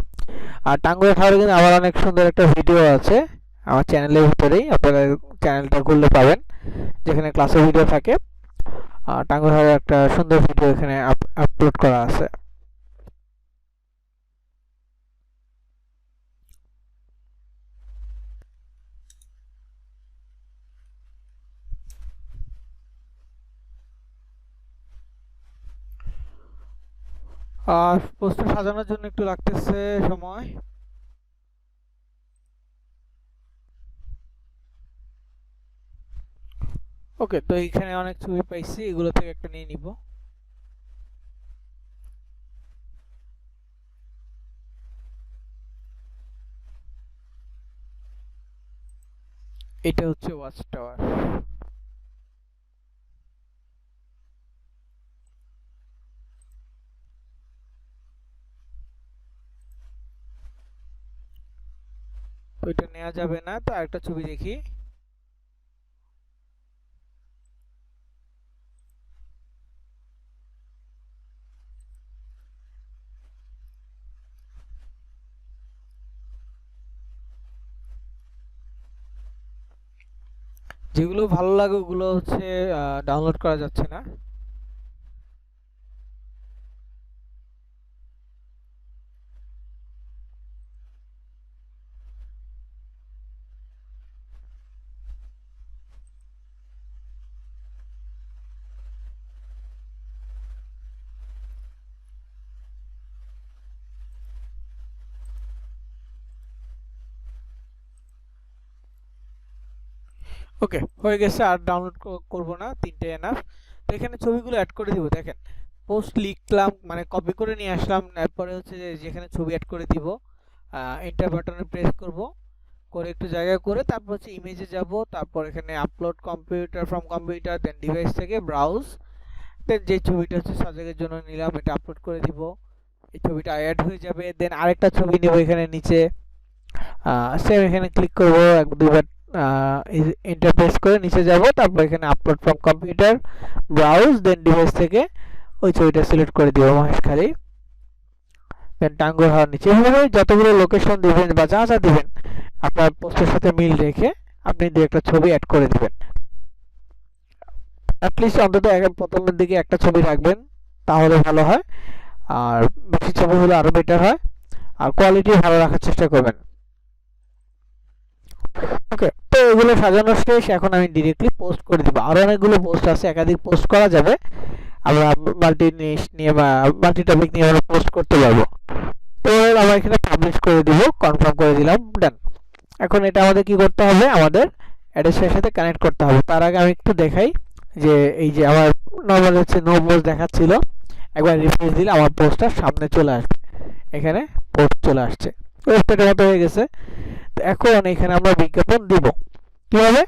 আর টাঙ্গুয়ার হাওরে কিন্তু আমার অনেক সুন্দর একটা ভিডিও আছে আমার চ্যানেলের ভিতরেই, আপনারা চ্যানেলটা খুললে পাবেন যেখানে ক্লাসের ভিডিও থাকে। টাঙ্গুয়ার হাওরের একটা সুন্দর ভিডিও এখানে আপলোড করা আছে। আর পোস্টার সাজানোর জন্য একটু লাগতেছে সময়। ওকে, তো এইখানে অনেক ছবি পাইছি, এগুলো থেকে একটা নিয়ে নিব। এটা হচ্ছে ওয়াচ টাওয়ার। তো এটা নেওয়া যাবে না, তো আরেকটা ছবি দেখি। যেগুলো ভালো লাগে ওগুলো হচ্ছে ডাউনলোড করা যাচ্ছে না। ওকে হয়ে গেছে, আর ডাউনলোড করব না, তিনটে এনাফ। তো এখানে ছবিগুলো অ্যাড করে দিব। দেখেন পোস্ট লিখলাম, মানে কপি করে নিয়ে আসলাম, এরপরে হচ্ছে যে যেখানে ছবি অ্যাড করে দিব, এন্টার বাটনে প্রেস করব। করে একটু জায়গা করে তারপর হচ্ছে ইমেজে যাব, তারপর এখানে upload computer from computer, then device থেকে ব্রাউজ, দেন যে ছবিটা হচ্ছে সাজেকের জন্য নিলাম এটা আপলোড করে দিব, এই ছবিটা অ্যাড হয়ে যাবে। দেন আরেকটা ছবি নেব এখানে নিচে, সেম এখানে ক্লিক করব, এক দুইবার এন্টার প্রেস করে নিচে যাব, তারপর এখানে upload from computer browse, then device থেকে ওই ছবিটা সিলেক্ট করে দিব মহেশখালী, দেন টাঙ্গুয়ার হাওয়ার নিচে। এভাবে যতগুলো লোকেশন দিবেন বা যা যা দিবেন আপনার পোস্টের সাথে মিল রেখে আপনি দু একটা ছবি অ্যাড করে দিবেন। অ্যাটলিস্ট অন্তত প্রথমের দিকে একটা ছবি রাখবেন, তাহলে ভালো হয়, আর বেশি ছবি হলে আরো বেটার হয়, আর কোয়ালিটি ভালো রাখার চেষ্টা করবেন। ওকে, তো এগুলো সাজানো শেষ, এখন আমি ডিরেক্টলি পোস্ট করে দিব। আরো অনেকগুলো পোস্ট আছে, একাধিক পোস্ট করা যাবে, আমরা মাল্টি নিশ নিয়ে বা মাল্টি টপিক নিয়ে আমরা পোস্ট করতে পারবো। তো আমরা এখানে পাবলিশ করে দিব, কনফার্ম করে দিলাম, ডান। এখন এটা আমাদের কি করতে হবে, আমাদের অ্যাড্রেসের সাথে কানেক্ট করতে হবে। তার আগে আমি একটু দেখাই যে এই যে আমার নরমাল হচ্ছে নো পোস্ট দেখাচ্ছিল, একবার রিফ্রেশ দিলে আমার পোস্টটা সামনে চলে আসবে, এখানে পোস্ট চলে আসছে, ওয়েবসাইটের মতো হয়ে গেছে। তো এখন এখানে আমরা বিজ্ঞাপন দিব কিভাবে,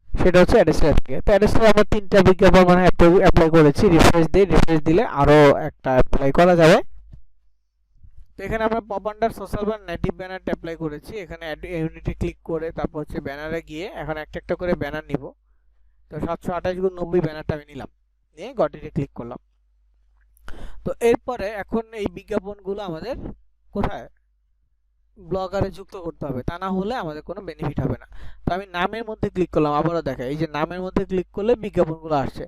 সেটা হচ্ছে অ্যাড্রেসের থেকে। তো অ্যাড্রেসে আমরা 3টা বিজ্ঞাপন মানে অ্যাপ্লাই করেছি, রিফ্রেশ দিই, রিফ্রেশ দিলে আরো একটা অ্যাপ্লাই করা যাবে। তো এখানে আমরা pop under social banner native ব্যানারটা অ্যাপ্লাই করেছি, এখানে অ্যাড ইউনিটে ক্লিক করে তারপর হচ্ছে ব্যানারে গিয়ে এখন একটা একটা করে ব্যানার নিব। তো 728x90 ব্যানারটা আমি নিলাম, নিয়ে গটিতে ক্লিক করলাম। তো এরপরে এখন এই বিজ্ঞাপনগুলো আমাদের কোথায়, ব্লগারে যুক্ত করতে হবে, তা না হলে আমাদের কোনো বেনিফিট হবে না। তো আমি নামের মধ্যে ক্লিক করলাম, আবারও দেখা এই যে নামের মধ্যে ক্লিক করলে বিজ্ঞাপনগুলো আসছে,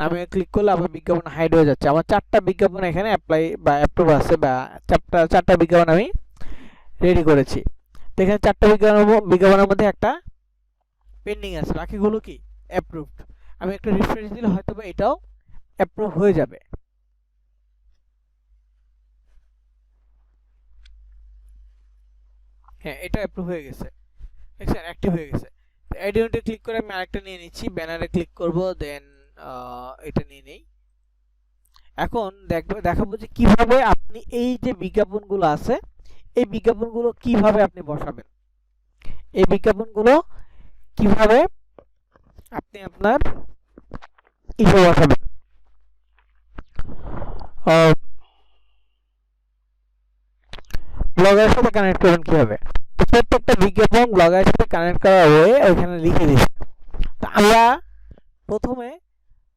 নামে ক্লিক করলে আবার বিজ্ঞাপন হাইড হয়ে যাচ্ছে। আমার 4টা বিজ্ঞাপন এখানে অ্যাপ্লাই বা অ্যাপ্রুভ আছে, বা 4টা বিজ্ঞাপন আমি রেডি করেছি। তো এখানে 4টা বিজ্ঞাপনের মধ্যে একটা পেন্ডিং আছে, বাকিগুলো কি অ্যাপ্রুভড। আমি একটা রিফ্রেশ দিলে হয়তো বা এটাও অ্যাপ্রুভ হয়ে যাবে। হ্যাঁ, এটা অ্যাপ্রুভ হয়ে গেছে, দেখছেন অ্যাক্টিভ হয়ে গেছে। অ্যাড ইউনিটে ক্লিক করে আমি আরেকটা নিয়ে নিচ্ছি, ব্যানারে ক্লিক করব, দেন এটা নিয়ে নেই। এখন দেখাবো যে কিভাবে আপনি এই যে বিজ্ঞাপনগুলো আছে এই বিজ্ঞাপনগুলো কিভাবে আপনি বসাবেন, এই বিজ্ঞাপনগুলো কিভাবে আপনি আপনার ইসে বসাবেন, ব্লগারের সাথে কানেক্ট করবেন কিভাবে। প্রত্যেকটা বিজ্ঞাপন ব্লগারের সাথে কানেক্ট করার ওয়ে ওইখানে লিখে দিচ্ছি। তো আমরা প্রথমে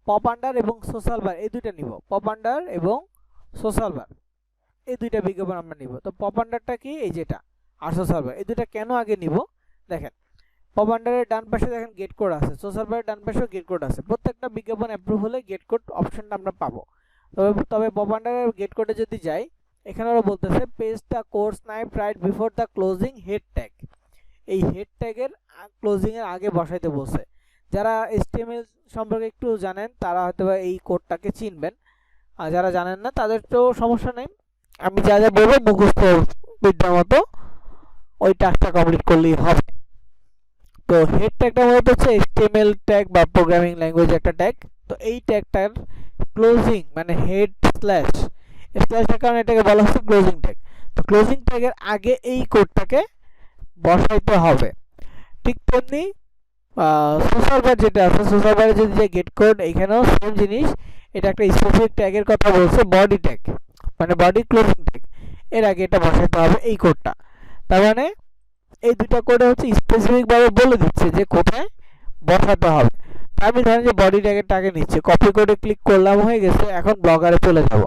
পপ আন্ডার এবং সোশ্যাল বার এই দুইটা নিব, পপ আন্ডার এবং সোশ্যাল বার এই দুইটা বিজ্ঞাপন আমরা নিব। তো পপ আন্ডারটা কি, এই যেটা, আর সোশ্যাল বার, এই দুইটা কেন আগে নিব, দেখেন পপ আন্ডারের ডান পাশে দেখেন গেট কোড আছে, সোশ্যাল বারের ডান পাশেও গেট কোড আছে। প্রত্যেকটা বিজ্ঞাপন অ্যাপ্রুভ হলে গেট কোড অপশনটা আমরা পাবো। তবে পপ আন্ডারের গেট কোডে যদি যাই, এখানে ওরা বলতেছে page the code snipe right before the closing head tag, এই হেড ট্যাগের ক্লোজিং এর আগে বসাইতে বলছে। যারা HTML সম্পর্কে একটু জানেন তারা হয়তো এই কোডটাকে চিনবেন, আর যারা জানেন না তাদের তো সমস্যা নেই, আমি যা যা বলবো মুখস্থ বিদ্যার মতো ওই টাস্কটা কমপ্লিট করলেই হবে। তো হেড ট্যাগটা মূলত হচ্ছে HTML ট্যাগ বা প্রোগ্রামিং ল্যাঙ্গুয়েজ একটা ট্যাগ। তো এই ট্যাগটার ক্লোজিং মানে হেড স্ল্যাশের কারণে এটাকে বলা হচ্ছে ক্লোজিং ট্যাগ। তো ক্লোজিং ট্যাগের আগে এই কোডটাকে বসাইতে হবে। ঠিক তেমনি সোশ্যাল বার যেটা আছে, সোশ্যাল বারে যদি যে গেট কোড, এখানেও সেম জিনিস, এটা একটা স্পেসিফিক ট্যাগের কথা বলছে, বডি ট্যাগ মানে বডি ক্লোজিং ট্যাগ, এর আগে এটা বসাইতে হবে এই কোডটা। তার মানে এই দুটো কোডে হচ্ছে স্পেসিফিক ভাবে বলে দিচ্ছে যে কোথায় বসাতে হবে। আমি ধরেন যে বডি ট্যাগের টাকে নিচ্ছে, কপি করে ক্লিক করলাম, হয়ে গেছে। এখন ব্লগারে চলে যাব,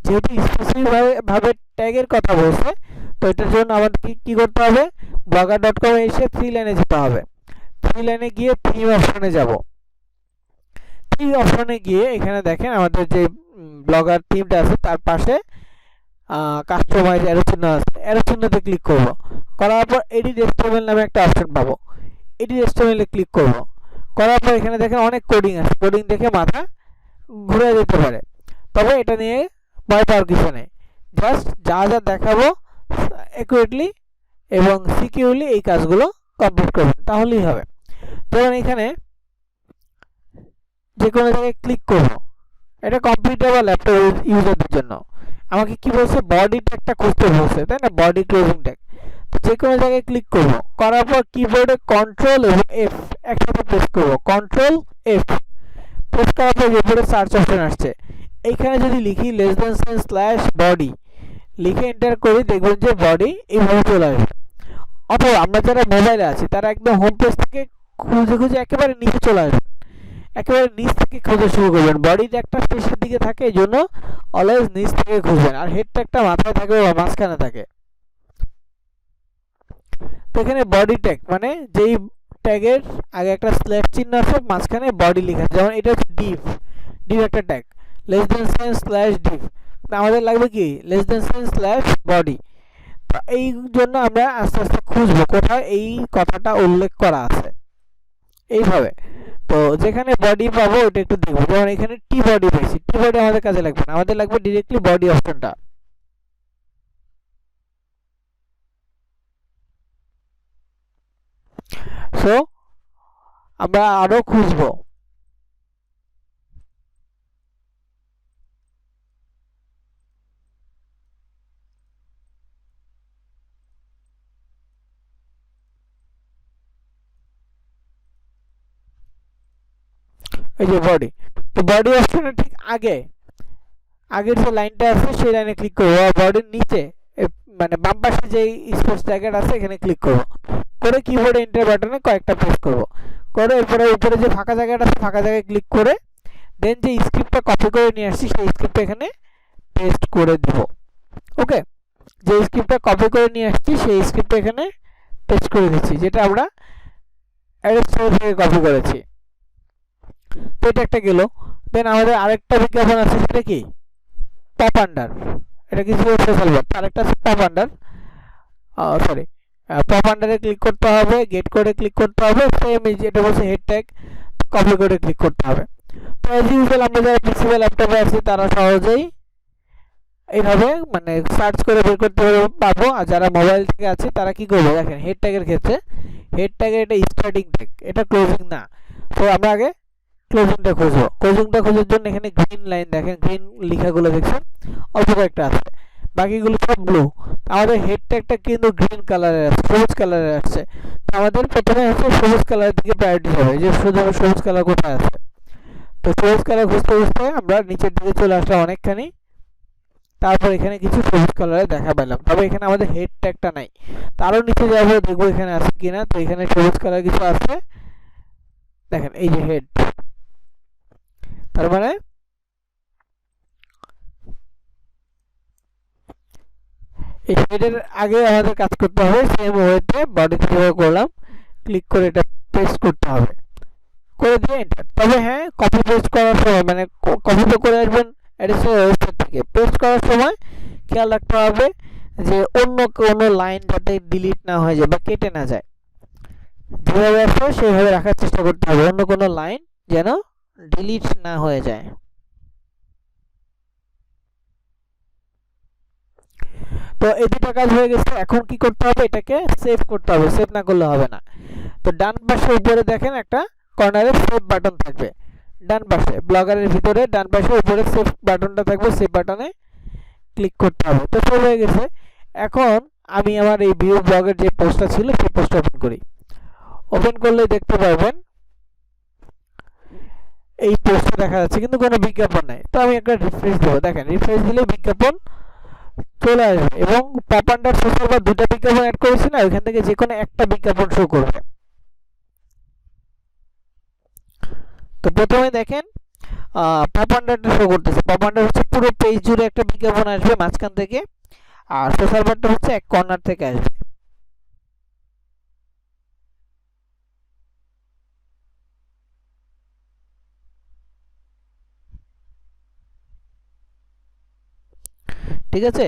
যেহেতু স্পেসিফিক ভাবে ট্যাগের কথা বলছে, তো এটার জন্য আমাদের কি করতে হবে, blogger.com এসে 3 লাইনে যেতে হবে। 3 লাইনে গিয়ে থিম অপশনে যাব। থিম অপশনে গিয়ে এখানে দেখেন আমাদের যে ব্লগার থিমটা আছে তার পাশে কাস্টমাইজ অ্যারো চিহ্ন আছে, অ্যারো চিহ্নতে ক্লিক করব, করার পর এডিট HTML নামে একটা অপশন পাবো, এডিট HTML এ ক্লিক করব, করার পর এখানে দেখেন অনেক কোডিং আছে, কোডিং দেখে মাথা ঘুরে যেতে পারে, তবে এটা নিয়ে ভয় পাওয়ার কিছু নেই। জাস্ট যা যা দেখাবো অ্যাকুরেটলি এবং সিকিউরলি এই কাজগুলো কমপ্লিট করবেন, তাহলেই হবে। ধরুন এখানে যে কোনো জায়গায় ক্লিক করব, এটা কম্পিউটার বা ল্যাপটপ ইউজারদের জন্য। আমাকে কি বলছে, বডি ট্যাগটা খুঁজতে বলছে, তাই না, বডি ক্লোজিং ট্যাগ। তো যে কোনো জায়গায় ক্লিক করব, করার পর কিবোর্ডে কন্ট্রোল এবং এফ একসাথে প্রেস করব, কন্ট্রোল এফ প্রেস করার পর উপরে সার্চ অপশন আসছে, এইখানে যদি লিখি less than sign slash body লিখে এন্টার করি, দেখবেন যে বডি এইভাবে চলে আসবে। অথবা আমরা যারা মোবাইলে আছি তারা একদম হোম পেজ থেকে খুঁজে খুঁজে একেবারে নিচে চলে আসবে, একেবারে নিচ থেকে খোঁজা শুরু করবেন। বডি ট্যাগটা শেষের দিকে থাকে, এই জন্য অলওয়েজ নিচ থেকে খুঁজবেন, আর হেড ট্যাগটা মাথায় থাকে বা মাঝখানে থাকে। তো এখানে বডি ট্যাগ মানে যেই ট্যাগের আগে একটা স্ল্যাশ চিহ্ন আছে, মাঝখানে বডি লেখা, যেমন এটা হচ্ছে ডিভ, ডিভ একটা tag, less than sign slash div, আমাদের লাগবে কি less than sign slash body. এই জন্য আমরা আস্তে আস্তে খুঁজবো কোথায় এই কথাটা উল্লেখ করা আছে, এইভাবে। তো যেখানে বডি পাবো ওটা একটু দেখবো, যেমন এখানে টি বডি পেয়েছি, টি বডি আমাদের কাজে লাগবে না, আমাদের লাগবে ডিরেক্টলি বডি অপশনটা। সো আমরা আরো খুঁজবো, এই যে বডি, তো বডি অপশনের ঠিক আগে আগের যে লাইনটা আছে সেই লাইনে ক্লিক করবো, আর বডির নিচে মানে বাম পাশে যে স্পেস জায়গাট আছে এখানে ক্লিক করব, করে কিবোর্ডে এন্টার বাটনে কয়েকটা প্রেস করব, করে এরপরে উপরে যে ফাঁকা জায়গাটা আছে ফাঁকা জায়গায় ক্লিক করে দেন যে স্ক্রিপ্টটা কপি করে নিয়ে আসছি সেই স্ক্রিপ্টটা এখানে পেস্ট করে দিব। ওকে, যে স্ক্রিপ্টটা কপি করে নিয়ে আসছি সেই স্ক্রিপ্টটা এখানে পেস্ট করে দিচ্ছি, যেটা আমরা অ্যাডোব স্টোর থেকে কপি করেছি। তো এটা একটা গেল। দেন আমাদের আরেকটা বিজ্ঞাপন আছে, সেটা কি পপ আন্ডার, এটা কি জিও সোশ্যাল বার, আরেকটা আছে পপ আন্ডার, সরি পপ আন্ডারে ক্লিক করতে হবে, গেট করে ক্লিক করতে হবে, সেম যেটা বলছে হেড ট্যাগ কপি করে ক্লিক করতে হবে। তো অ্যাজ ইউজুয়াল আমরা যারা পিসি বা ল্যাপটপে আছি তারা সহজেই এইভাবে মানে সার্চ করে বের করতে পারবো, আর যারা মোবাইল থেকে আছে তারা কি করবো, দেখেন হেড ট্যাগের ক্ষেত্রে হেড ট্যাগের এটা স্টার্টিং ট্যাগ, এটা ক্লোজিং না। তো আমরা আগে ক্লোজিংটা খুঁজবো, ক্লোজিংটা খোঁজার জন্য এখানে গ্রিন লাইন দেখেন, গ্রিন লেখাগুলো দেখছেন অল্প কয়েকটা আছে, বাকিগুলো সব ব্লু। আমাদের হেড ট্যাগটা কিন্তু গ্রিন কালারের আছে, সবুজ কালারের আসছে। আমাদের প্রথমে হচ্ছে সবুজ কালারের দিকে প্রায়োরিটি হবে, যে সবুজ কালার কোথায় আছে। তো সবুজ কালার খুঁজতে খুঁজতে আমরা নিচের দিকে চলে আসলাম অনেকখানি, তারপর এখানে কিছু সবুজ কালারে দেখা পেলাম, তবে এখানে আমাদের হেড ট্যাগটা নাই। তারও নিচে যাবো, দেখবো এখানে আছে কিনা। তো এখানে সবুজ কালার কিছু আছে, দেখেন এই যে হেড, তার মানে এই হেডের আগে আমাদের কাজ করতে হবে সেম ওয়েতে বডিতে যেভাবে করলাম, ক্লিক করে এটা পেস্ট করতে হবে, করে দিয়ে এন্টার। তবে হ্যাঁ, কপি পেস্ট করার সময় মানে কপি তো করে আসবেন অ্যাডিশনাল ওয়েবসাইট থেকে, পেস্ট করার সময় খেয়াল রাখতে হবে যে অন্য কোনো লাইন যাতে ডিলিট না হয়ে যায় বা কেটে না যায়, যেভাবে আছে সেভাবে রাখার চেষ্টা করতে হবে, অন্য কোনো লাইন যেন ডিলিট না হয়ে যায়। তো এই দুটো কাজ হয়ে গেছে, এখন কি করতে হবে, এটাকে সেভ করতে হবে, সেভ না করলে হবে না। তো ডান পাশে উপরে দেখেন একটা কর্নারে সেভ বাটন থাকবে, ডান পাশে ব্লগারের ভিতরে ডান পাশে উপরে সেভ বাটনটা থাকবে, সেভ বাটনে ক্লিক করতে হবে। তো সেভ হয়ে গেছে। এখন আমি আমার এই ভিউ ব্লগের যে পোস্টটা ছিল সেই পোস্টটা ওপেন করি, ওপেন করলে দেখতে পারবেন এই পোস্টটা দেখা যাচ্ছে কিন্তু কোনো বিজ্ঞাপন নাই। তো আমি একটা রিফ্রেশ দেবো, দেখেন রিফ্রেশ দিলে বিজ্ঞাপন চলে আসবে, এবং পপ আন্ডার সোশ্যাল বার দুটো বিজ্ঞাপন অ্যাড করেছি না, ওইখান থেকে যে কোনো একটা বিজ্ঞাপন শো করবে। তো প্রথমে দেখেন পপ আন্ডারটা শো করতেছে, পপ আন্ডার হচ্ছে পুরো পেজ জুড়ে একটা বিজ্ঞাপন আসবে মাঝখান থেকে, আর সোশ্যাল বারটা হচ্ছে এক কর্নার থেকে আসবে। ঠিক আছে,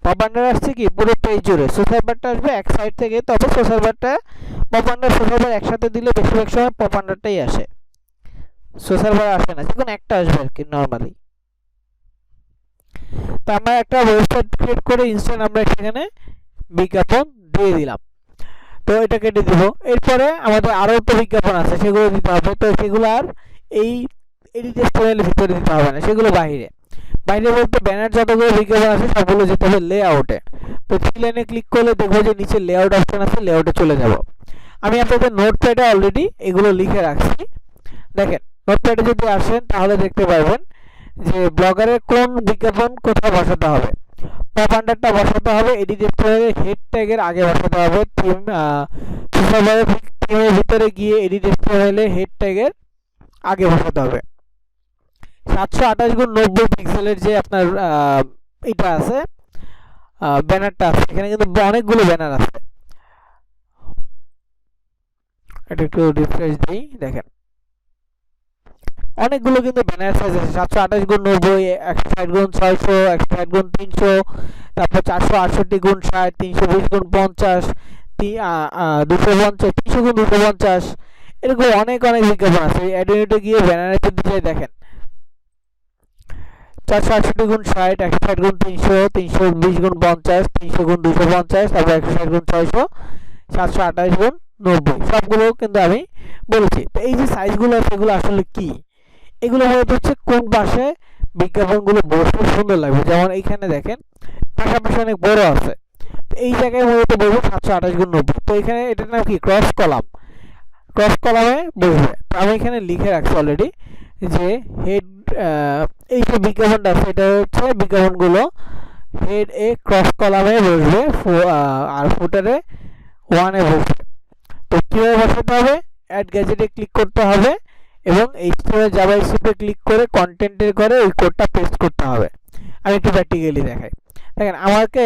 পপ আন্ডার আসছে কি পুরো পেজ জুড়ে, সোশ্যাল বারটা আসবে এক সাইড থেকে, তবে সোশ্যাল বারটা পপ আন্ডার সোশ্যাল বার একসাথে দিলে বেশিরভাগ সময় পপ আন্ডারটাই আসে, সোশ্যাল বার আসে না, যে কোনো একটা আসবে আর কি নর্মালি। তো আমরা একটা ওয়েবসাইট ক্রিয়েট করে ইনস্ট্যান্ট আমরা সেখানে বিজ্ঞাপন দিয়ে দিলাম। তো এটা কেটে দিব। এরপরে আমাদের আরও তো বিজ্ঞাপন আছে, সেগুলো দিতে হবে। তো সেগুলো আর এই এডিট স্টাইলের ভিতরে দিতে হবে না, সেগুলো বাইরে। বাইরে বলতে ব্যানার যতগুলো বিজ্ঞাপন আছে সবগুলো যেতে হবে লেআউটে। তো থ্রি লাইনে ক্লিক করলে দেখবো যে নিচে লেআউট অপশন আছে, লেআউটে চলে যাব। আমি আপনাদের নোটপ্যাডে অলরেডি এগুলো লিখে রাখছি। দেখেন, নোটপ্যাডে যদি আসেন তাহলে দেখতে পারবেন যে ব্লগারের কোন বিজ্ঞাপন কোথায় বসাতে হবে। টপ আন্ডারটা বসাতে হবে এডিট স্টাইলের হেড ট্যাগের আগে বসাতে হবে। থিমের ভিতরে গিয়ে এডিট স্টাইলে হেড ট্যাগের আগে বসাতে হবে। 728x90 পিক্সেলের যে আপনার এটা আছে, ব্যানারটা আছে, এখানে কিন্তু অনেকগুলো ব্যানার আছে। এটা একটু রিফ্রেশ দিই, দেখেন অনেকগুলো কিন্তু ব্যানার সাইজ আছে। 728x90, 160x600, 160x300, তারপর 468x60, 320x50, 250, 300x250, এরকম অনেক অনেক বিজ্ঞাপন আছে। অ্যাড ইউনিটে গিয়ে ব্যানারের যদি যাই দেখেন 468x60, 160x300, 320x50, 300x250, তারপর 160x600, 728x90, সবগুলো কিন্তু আমি বলেছি। তো এই যে সাইজগুলো সেগুলো আসলে কি, এগুলো মূলত হচ্ছে কোন পাশে বিজ্ঞাপনগুলো বসলে সুন্দর লাগবে। যেমন এইখানে দেখেন পাশাপাশি অনেক বড় আছে, তো এই জায়গায় মূলত বলবো 728x90। তো এখানে এটার নাম কি, ক্রস কলাম। ক্রস কলামে বসবে। তো আমি এখানে লিখে রাখছি অলরেডি যে হেড, এই যে বিজ্ঞাপনটা আছে এটা হচ্ছে বিজ্ঞাপনগুলো হেড এ ক্রস কলামে বসবে, আর ফুটারে ওয়ানে বসবে। তো কীভাবে বসাতে হবে, অ্যাড গ্যাজেটে ক্লিক করতে হবে এবং এইচটিএমএল জাভাস্ক্রিপ্টে ক্লিক করে কন্টেন্টের ঘরে ওই কোডটা পেস্ট করতে হবে। আমি একটু প্র্যাকটিক্যালি দেখাই। দেখেন আমাকে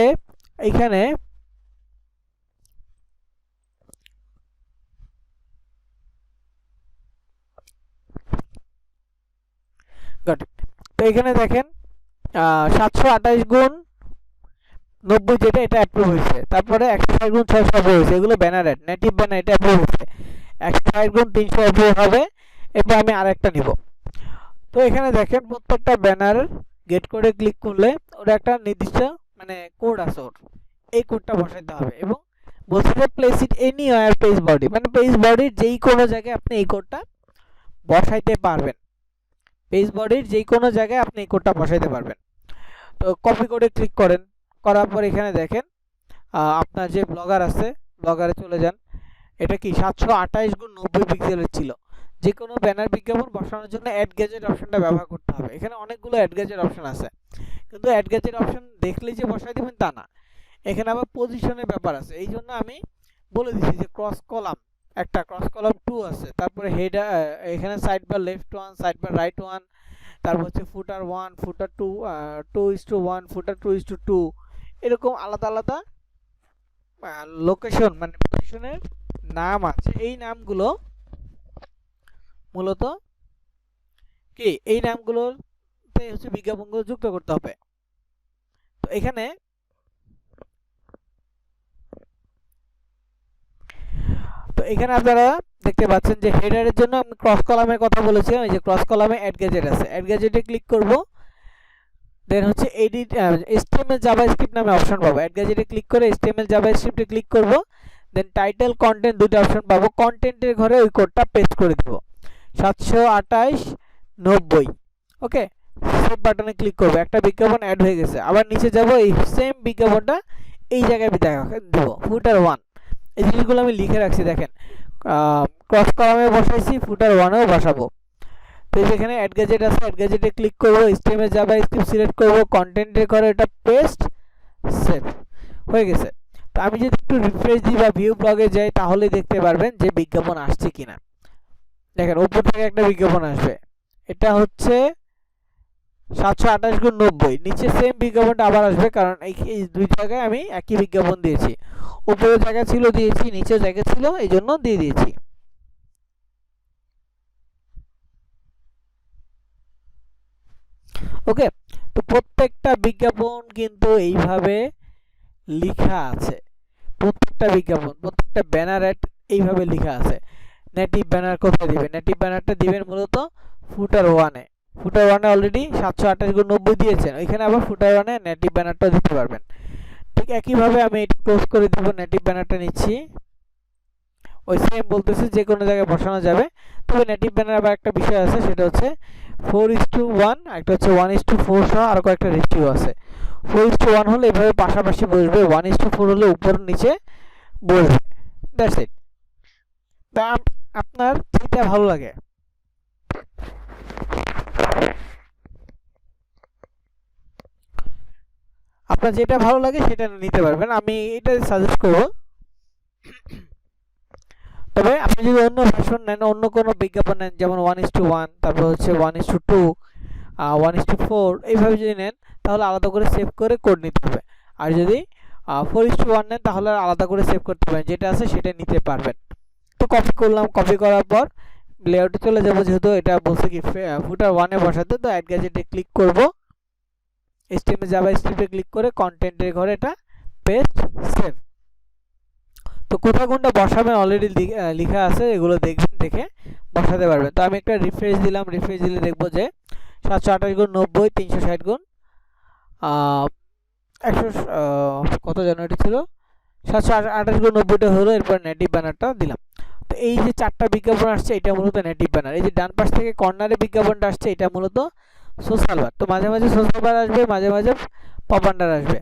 এইখানে তো এখানে দেখেন 728x90 যেটা, এটা অ্যাপ্রুভ হয়েছে। তারপরে 160x600 অ্যাপ্রুভ হয়েছে, এগুলো ব্যানার অ্যাড, নেটিভ ব্যানার, এটা অ্যাপ্রুভ হয়েছে। 160x300 অ্যাপ্রুভ হবে। এরপর আমি আরেকটা নিব। তো এখানে দেখেন প্রত্যেকটা ব্যানার গেট কোডে ক্লিক করলে ওর একটা নির্দিষ্ট মানে কোড আছে, ওর এই কোডটা বসাইতে হবে। এবং বলছে যে place it anywhere page body, মানে পেজ বডির যেই কোনো জায়গায় আপনি এই কোডটা বসাইতে পারবেন। পেজ বডির যেই কোনো জায়গায় আপনি এই কোডটা বসাইতে পারবেন। তো কপি কোডে ক্লিক করেন, করার পর এখানে দেখেন আপনার যে ব্লগার আছে, ব্লগারে চলে যান। এটা কি 728x90 পিক্সেলের ছিল। যে কোনো ব্যানার বিজ্ঞাপন বসানোর জন্য অ্যাড গ্যাজেট অপশনটা ব্যবহার করতে হবে। এখানে অনেকগুলো অ্যাড গ্যাজেট অপশন আছে, কিন্তু অ্যাড গ্যাজেট অপশন দেখলেই যে বসাই দেবেন তা না, এখানে আবার পজিশনের ব্যাপার আছে। এই জন্য আমি বলে দিচ্ছি যে ক্রস কলাম একটা, ক্রস কলাম 2 আছে, তারপরে হেড, এখানে side bar left 1, side bar right 1, তারপর হচ্ছে ফুটার 1, ফুটার 2, 2:1, ফুটার 2:2, এরকম আলাদা আলাদা লোকেশন মানে পজিশনের নাম আছে। এই নামগুলো মূলত কি, এই নামগুলোতে হচ্ছে বিজ্ঞাপনগুলো যুক্ত করতে হবে। তো এখানে আপনারা দেখতে পাচ্ছেন যে হেডারের জন্য আমি ক্রস কলামের কথা বলেছিলাম। এই যে ক্রস কলামে অ্যাড গ্যাজেট আছে, অ্যাড গ্যাজেটে ক্লিক করব। দেন হচ্ছে এডিট এইচটিএমএল জাভাস্ক্রিপ্ট নামে অপশন পাবো। অ্যাড গ্যাজেটে ক্লিক করে এইচটিএমএল জাভাস্ক্রিপ্টে ক্লিক করব। দেন টাইটেল, কন্টেন্ট, দুটো অপশন পাবো। কন্টেন্টের ঘরে ওই কোডটা পেস্ট করে দেব, 728x90। ওকে, সেভ বাটনে ক্লিক করব। একটা বিজ্ঞাপন অ্যাড হয়ে গেছে। আবার নিচে যাব, এই সেম বিজ্ঞাপনটা এই জায়গায় দেব, ফুটার 1। এই জিনিসগুলো আমি লিখে রাখছি। দেখেন ক্রস কলামে বসাইছি, ফুটার 1এও বসাবো। তো যেখানে অ্যাড গ্যাজেট আছে, অ্যাড গ্যাজেটে ক্লিক করব, এইচটিএমএল জাভাস্ক্রিপ্ট সিলেক্ট করব, কন্টেন্টের ঘরে এটা পেস্ট, সেভ হয়ে গেছে। তো আমি যদি একটু রিফ্রেশ দিই বা ভিউ ব্লগে যাই তাহলে দেখতে পারবেন যে বিজ্ঞাপন আসছে কিনা। দেখেন উপর থেকে একটা বিজ্ঞাপন আসবে, এটা হচ্ছে 728x90। নিচে সেম বিজ্ঞাপনটা আবার আসবে, কারণ এই দুই জায়গায় আমি একই বিজ্ঞাপন দিয়েছি। উপরে জায়গা ছিল দিয়েছি, নিচে জায়গা ছিল এই জন্য দিয়ে দিয়েছি। ওকে, তো প্রত্যেকটা বিজ্ঞাপন কিন্তু এইভাবে লেখা আছে। প্রত্যেকটা বিজ্ঞাপন, প্রত্যেকটা ব্যানার অ্যাড এইভাবে লেখা আছে। নেটিভ ব্যানার কোথায় দিবেন, নেটিভ ব্যানারটা দিবেন মূলত ফুটার 1-এ। ফুটার 1-এ অলরেডি 728x90 দিয়েছেন, ওইখানে আবার ফুটার 1-এ নেটিভ ব্যানারটা দিতে পারবেন। ঠিক একইভাবে আমি এটা ক্লোজ করে দিব। নেটিভ ব্যানারটা নিচ্ছি, ওই সেম বলতেছে যে কোনো জায়গায় বসানো যাবে। তবে নেটিভ ব্যানার আবার একটা বিষয় আছে, সেটা হচ্ছে 4:1, একটা হচ্ছে 1:4 সহ আরও কয়েকটা রেশিও আছে। 4:1 হলে এভাবে পাশাপাশি বসবে, 1:4 হলে উপর নিচে বসবে। That's it. তা আপনার যেটা ভালো লাগে, আপনার যেটা ভালো লাগে সেটা নিতে পারবেন, আমি এটা সাজেস্ট করব। তবে আপনি যদি অন্য ভার্সন নেন, অন্য কোনো বিজ্ঞাপন নেন, যেমন 1:1, তারপর হচ্ছে 1:2, 1:4, এইভাবে যদি নেন তাহলে আলাদা করে সেভ করে কোড নিতে হবে। আর যদি 4:1 নেন তাহলে আলাদা করে সেভ করতে পারবেন, যেটা আছে সেটা নিতে পারবেন। তো কপি করলাম, কপি করার পর লেআউটে চলে যাব, যেহেতু এটা বলছে কি ফুটার 1-এ বসাতে, তো অ্যাড গ্যাজেটে ক্লিক করব, HTML জাভাস্ক্রিপ্টে ক্লিক করে কন্টেন্টের ঘরে এটা পেস্ট, সেভ। তো কোথায় কোনটা বসাবেন অলরেডি লেখা আছে, এগুলো দেখবেন, দেখে বসাতে পারবেন। তো আমি একটা রিফ্রেশ দিলাম, রিফ্রেশ দিলে দেখবো যে 728 × 90, 360 × 100, কত যেন এটা ছিল, 728 × 90টা হলো। এরপর নেটিভ ব্যানারটা দিলাম। তো এই যে 4টা বিজ্ঞাপন আসছে, এটা মূলত নেটিভ ব্যানার। এই যে ডান পাশ থেকে কর্নারে বিজ্ঞাপনটা আসছে, এটা মূলত সোশ্যাল বার। তো মাঝে মাঝে সোশ্যাল বার আসবে, মাঝে মাঝে পপ আন্ডার আসবে।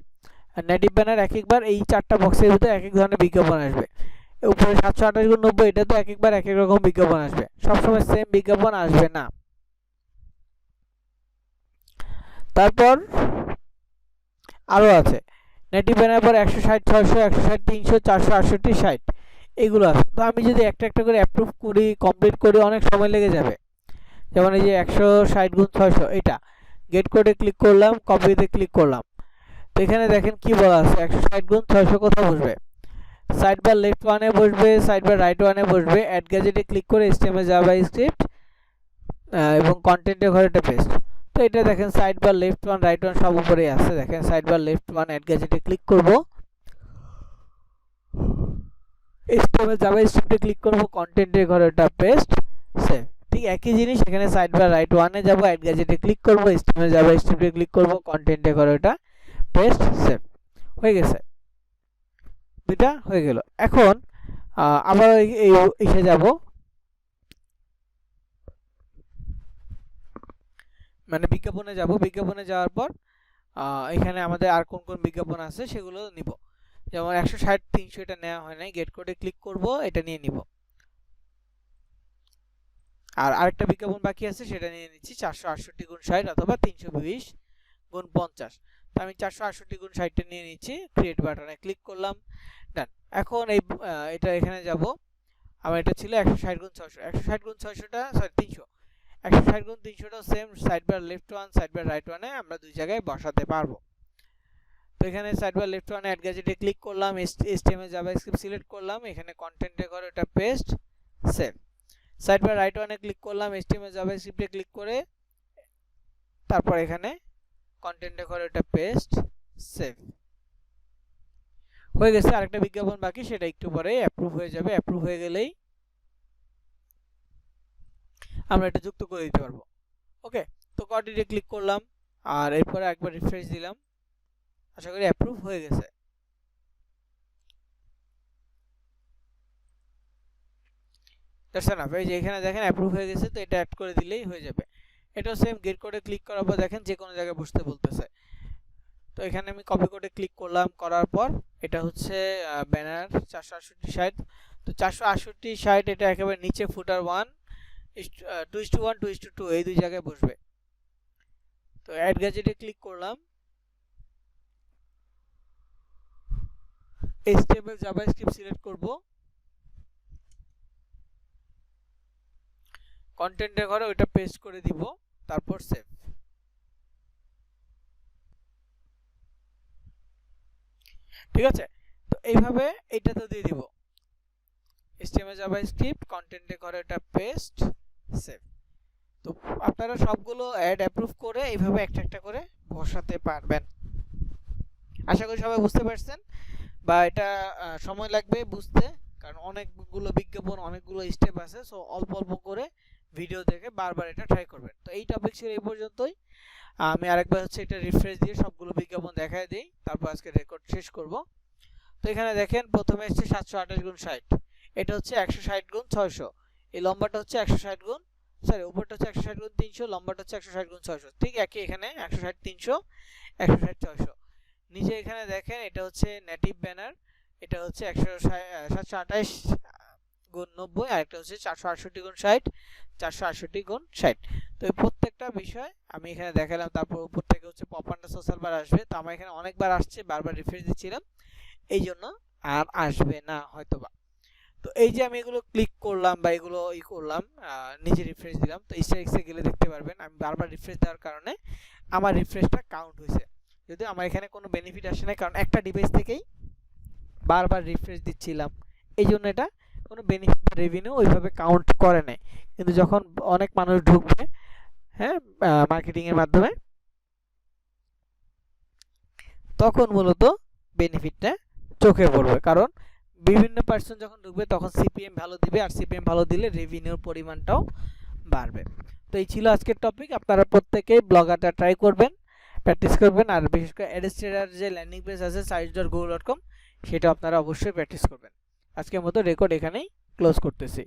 আর নেটিভ ব্যানার এক একবার এই 4টা বক্সের ভিতরে এক এক ধরনের বিজ্ঞাপন আসবে। উপরে 728 × 90, এটা তো এক একবার এক এক রকম বিজ্ঞাপন আসবে, সবসময় সেম বিজ্ঞাপন আসবে না। তারপর আরও আছে নেটিভ ব্যানার পর 160, 600, 160, 300, 468, 60 এগুলো আছে। তো আমি যদি একটা একটা করে অ্যাপ্রুভ করি, কমপ্লিট করি, অনেক সময় লেগে যাবে। যেমন এই যে 160 × 600, এটা গেট কোডে ক্লিক করলাম, কপিতে ক্লিক করলাম। তো এখানে দেখেন কি বলা আছে, 160 × 600 কোথায় বসবে, সাইড বার লেফট 1-এ বসবে, সাইড বার রাইট 1-এ বসবে। অ্যাড গ্যাজেটে ক্লিক করে HTML জাভাস্ক্রিপ্ট এবং কন্টেন্টের ঘরে এটা পেস্ট। তো এটা দেখেন সাইড বার লেফট 1, রাইট 1 সব উপরেই আছে। দেখেন সাইড বার লেফট 1, অ্যাড গ্যাজেটে ক্লিক করব, HTML জাভাস্ক্রিপ্টে ক্লিক করব, কন্টেন্টের ঘরে এটা পেস্ট, সেভ। ঠিক একই জিনিস এখানে সাইড বার রাইট 1-এ যাব, অ্যাড গ্যাজেটে ক্লিক করব, HTML জাভাস্ক্রিপ্টে ক্লিক করব, কন্টেন্টের ঘরে এটা পেস্ট, সেভ। হয়ে গেছে, দুইটা হয়ে গেল। এখন আবার এসে যাব, মানে বিজ্ঞাপনে যাব। বিজ্ঞাপনে যাওয়ার পর এখানে আমাদের আর কোন কোন বিজ্ঞাপন আছে সেগুলো নিব। যেমন 160, 300 এটা নেওয়া হয় নাই, গেট কোডে ক্লিক করব, এটা নিয়ে নিব। আর আরেকটা বিজ্ঞাপন বাকি আছে, সেটা নিয়ে নিচ্ছি 468 × 60 অথবা 320 × 50। তো আমি 468 × 60টা নিয়ে নিচ্ছি, ক্রিয়েট বাটনে ক্লিক করলাম, ডান। এখন এটা এখানে যাব, আমার এটা ছিল 160 × 600, 160 × 600টা, সরি 300, 160 × 300টা same side bar left 1, side bar right 1-এ আমরা দুই জায়গায় বসাতে পারবো। তো এখানে সাইড বার লেফট 1-এ অ্যাড গ্যাজেটে ক্লিক করলাম, HTML জাভাস্ক্রিপ্ট সিলেক্ট করলাম, এখানে কন্টেন্টের ঘরে এটা paste, save. Side bar right 1-এ ক্লিক করলাম, HTML জাভাস্ক্রিপ্টে ক্লিক করে তারপর এখানে কন্টেন্টের ঘরে এটা পেস্ট, সেভ। হয়ে গেছে। আরেকটা বিজ্ঞাপন বাকি, সেটা একটু পরে অ্যাপ্রুভ হয়ে যাবে। অ্যাপ্রুভ হয়ে গেলেই আমরা এটা যুক্ত করে দিতে পারবো। ওকে, তো কন্টিনিউতে ক্লিক করলাম আর এরপরে একবার রিফ্রেশ দিলাম, আশা করি অ্যাপ্রুভ হয়ে গেছে। That's enough. এই যে এখানে দেখেন অ্যাপ্রুভ হয়ে গেছে, তো এটা অ্যাড করে দিলেই হয়ে যাবে। এটাও সেম, গেট কোডে ক্লিক করার পর দেখেন যে কোনো জায়গায় বসতে বলতেছে। তো এখানে আমি কপি কোডে ক্লিক করলাম, করার পর এটা হচ্ছে ব্যানার 468, 60। তো 468, 60 এটা একেবারে নিচে ফুটার 1, 2:1, 2:2 এই দুই জায়গায় বসবে। তো অ্যাড গ্যাজেটে ক্লিক করলাম, HTML জাভাস্ক্রিপ্ট সিলেক্ট করব, কন্টেন্টের ঘরে ওইটা পেস্ট করে দিব, তারপর সেভ। ঠিক আছে, তো এইভাবে এইটাতে দিয়ে দিব, HTML জাভাস্ক্রিপ্ট, কন্টেন্টের ঘরে এটা পেস্ট, সেভ। তো আপনারা সবগুলো অ্যাড অ্যাপ্রুভ করে এইভাবে একটা একটা করে বসাতে পারবেন। আশা করি সবাই বুঝতে পারছেন, বা এটা সময় লাগবে বুঝতে, কারণ অনেকগুলো বিজ্ঞাপন, অনেকগুলো স্টেপ আছে। সো অল্প অল্প করে ভিডিও দেখে বারবার এটা ট্রাই করবেন। তো এই টপিক ছিল এই পর্যন্তই। আমি আরেকবার হচ্ছে এটা রিফ্রেশ দিয়ে সবগুলো বিজ্ঞাপন দেখায় দিই, তারপর আজকে রেকর্ড শেষ করব। তো এখানে দেখেন প্রথমে এসছে 728 × 60, এটা হচ্ছে 160 গুণ 600, এই লম্বাটা হচ্ছে 160 গুণ, সরি উপরটা হচ্ছে 160 গুণ 300, লম্বাটা হচ্ছে 160 গুণ 600। ঠিক একই এখানে 160 300 160 600। নিচে এখানে দেখেন এটা হচ্ছে নেটিভ ব্যানার, এটা হচ্ছে 728 গুণ 90, আর একটা হচ্ছে 468 গুণ 60, 468 গুণ 60। তো এই প্রত্যেকটা বিষয় আমি এখানে দেখালাম। তারপর উপর থেকে হচ্ছে পপ আন্ডার সোশ্যাল বার আসবে, তো আমার এখানে অনেকবার আসছে, বারবার রিফ্রেশ দিচ্ছিলাম, এই জন্য আর আসবে না হয়তোবা। তো এই যে আমি এগুলো ক্লিক করলাম বা এগুলো করলাম, নিজে রিফ্রেশ দিলাম, তো স্টাইক্সে গেলে দেখতে পারবেন আমি বারবার রিফ্রেশ দেওয়ার কারণে আমার রিফ্রেশটা কাউন্ট হয়েছে। যদিও আমার এখানে কোনো বেনিফিট আসে না, কারণ একটা ডিভাইস থেকেই বারবার রিফ্রেশ দিচ্ছিলাম, এই জন্য এটা কোনো বেনিফিট বা রেভিনিউ ওইভাবে কাউন্ট করে নাই। কিন্তু যখন অনেক মানুষ ঢুকবে, হ্যাঁ, মার্কেটিংয়ের মাধ্যমে, তখন মূলত বেনিফিটটা চোখে পড়বে। কারণ বিভিন্ন পার্সন যখন ঢুকবে তখন সিপিএম ভালো দিবে, আর সিপিএম ভালো দিলে রেভিনিউর পরিমাণটাও বাড়বে। তো এই ছিল আজকের টপিক। আপনারা প্রত্যেকেই ব্লগারটা ট্রাই করবেন, প্র্যাকটিস করবেন, আর বিশেষ করে অ্যাডস্টেডার যে ল্যান্ডিং পেজ আছে sites.google.com, সেটা আপনারা অবশ্যই প্র্যাকটিস করবেন। আজকের মতো রেকর্ড এখানেই ক্লোজ করতেছি।